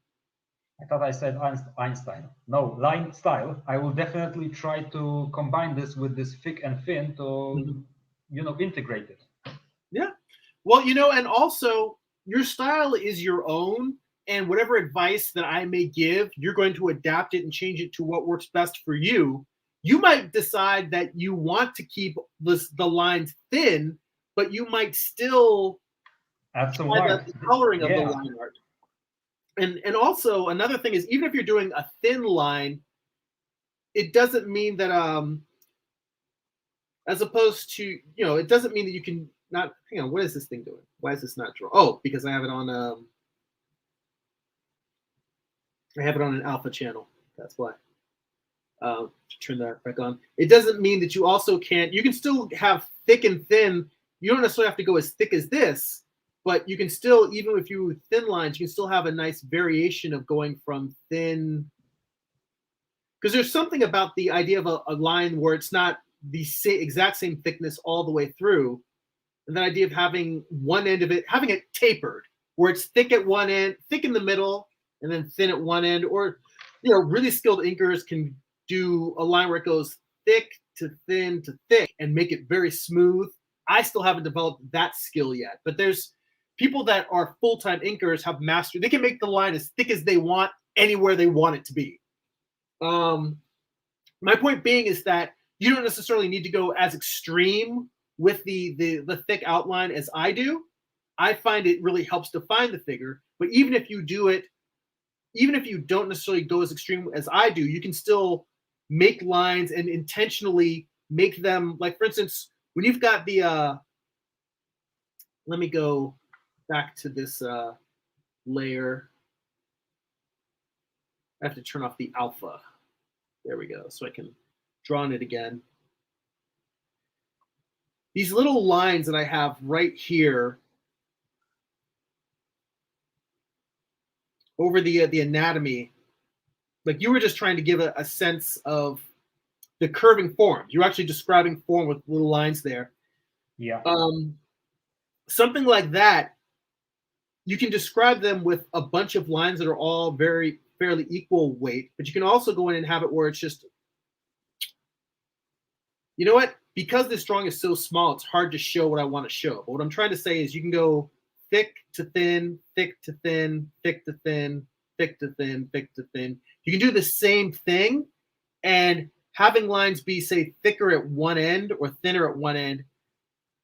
I thought I said Einstein. No, line style. I will definitely try to combine this with this thick and thin to, Hmm. integrate it. Yeah. Well, and also your style is your own, and whatever advice that I may give, you're going to adapt it and change it to what works best for you. You might decide that you want to keep the lines thin, but you might still Add some try white. the coloring of the Yeah, line art. And also another thing is, even if you're doing a thin line, it doesn't mean that as opposed to, it doesn't mean that you can not. Hang on, what is this thing doing? Why is this not draw? Oh, because I have it on an alpha channel. That's why. Turn that back on. It doesn't mean that you also can't. You can still have thick and thin. You don't necessarily have to go as thick as this, but you can still, even if you thin lines, you can still have a nice variation of going from thin. Because there's something about the idea of a line where it's not the exact same thickness all the way through, and the idea of having one end of it, having it tapered, where it's thick at one end, thick in the middle, and then thin at one end. Or, really skilled inkers can do a line where it goes thick to thin to thick and make it very smooth. I still haven't developed that skill yet, but there's people that are full-time inkers have mastered. They can make the line as thick as they want anywhere they want it to be. Um, my point being is that you don't necessarily need to go as extreme with the thick outline as I do. I find it really helps define the figure. But even if you do it, even if you don't necessarily go as extreme as I do, you can still make lines and intentionally make them, like, for instance, when you've got the let me go back to this layer. I have to turn off the alpha. There we go. So I can draw on it again. These little lines that I have right here over the anatomy, like you were just trying to give a sense of the curving form. You're actually describing form with little lines there. yeah. Um, Something like that, you can describe them with a bunch of lines that are all very fairly equal weight, but you can also go in and have it where it's just, you know what? Because this drawing is so small, it's hard to show what I want to show. But what I'm trying to say is you can go thick to thin, thick to thin, thick to thin, thick to thin, thick to thin. You can do the same thing, and having lines be, say, thicker at one end or thinner at one end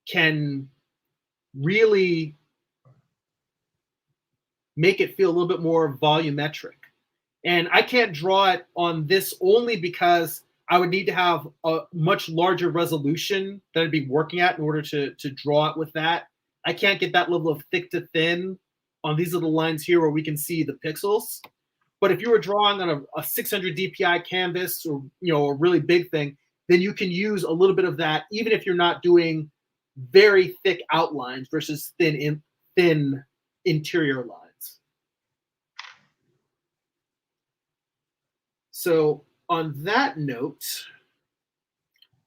can really make it feel a little bit more volumetric. And I can't draw it on this only because I would need to have a much larger resolution that I'd be working at in order to draw it with that. I can't get that level of thick to thin on these little lines here where we can see the pixels. But if you were drawing on a 600 DPI canvas or a really big thing, then you can use a little bit of that, even if you're not doing very thick outlines versus thin interior lines. So on that note,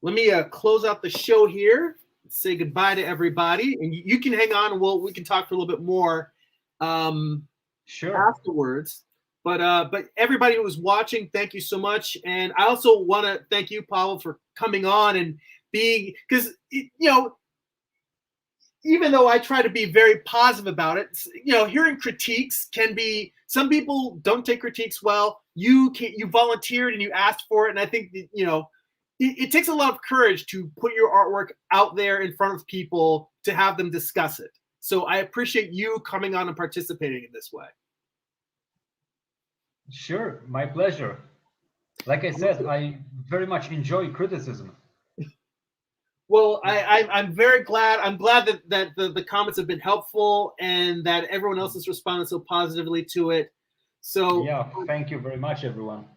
let me close out the show here. Say goodbye to everybody, and you can hang on. And we can talk for a little bit more afterwards. But everybody who was watching, thank you so much. And I also want to thank you, Pavel, for coming on and being, because even though I try to be very positive about it, hearing critiques can be, some people don't take critiques well. You volunteered and you asked for it, and I think that, it takes a lot of courage to put your artwork out there in front of people to have them discuss it. So I appreciate you coming on and participating in this way. Sure, my pleasure. Like I said, I very much enjoy criticism. Well, I'm very glad. I'm glad that the comments have been helpful and that everyone else has responded so positively to it. So yeah, thank you very much, everyone.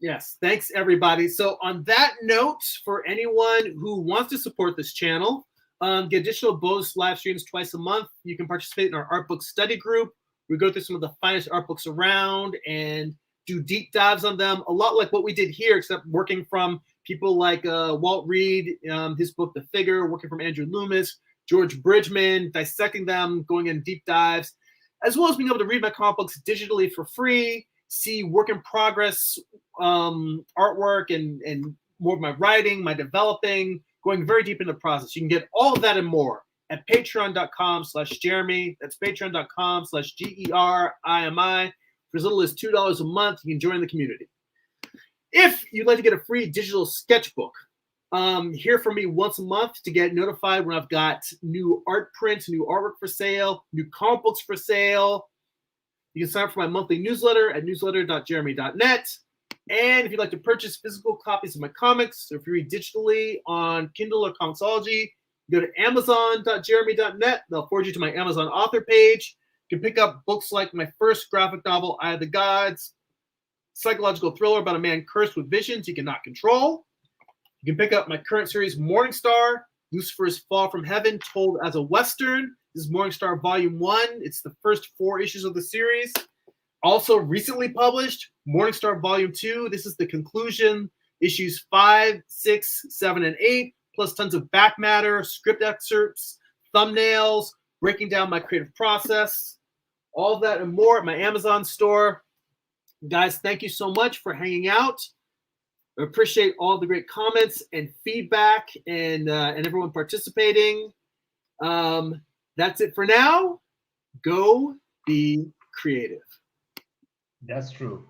Yes, thanks everybody. So on that note, for anyone who wants to support this channel, get additional bonus live streams twice a month. You can participate in our art book study group. We go through some of the finest art books around and do deep dives on them. A lot like what we did here, except working from people like Walt Reed, his book, The Figure, working from Andrew Loomis, George Bridgman, dissecting them, going in deep dives, as well as being able to read my comic books digitally for free, see work in progress artwork and more of my writing, my developing, going very deep into the process. You can get all of that and more at patreon.com/Jeremy. That's patreon.com/GERIMI. For as little as $2 a month, you can join the community. If you'd like to get a free digital sketchbook, hear from me once a month to get notified when I've got new art prints, new artwork for sale, new comic books for sale. You can sign up for my monthly newsletter at newsletter.jeremy.net. And if you'd like to purchase physical copies of my comics, or if you read digitally on Kindle or Comixology, go to amazon.jeremy.net. They'll forward you to my Amazon author page. You can pick up books like my first graphic novel, Eye of the Gods, psychological thriller about a man cursed with visions he cannot control. You can pick up my current series, Morning Star, Lucifer's Fall from Heaven, told as a Western. This is Morning Star Volume 1. It's the first 4 issues of the series. Also recently published, Morning Star Volume 2. This is the conclusion, issues 5, 6, 7, and 8, plus tons of back matter, script excerpts, thumbnails, breaking down my creative process, all that and more at my Amazon store. Guys, thank you so much for hanging out. I appreciate all the great comments and feedback and everyone participating. That's it for now. Go be creative. That's true.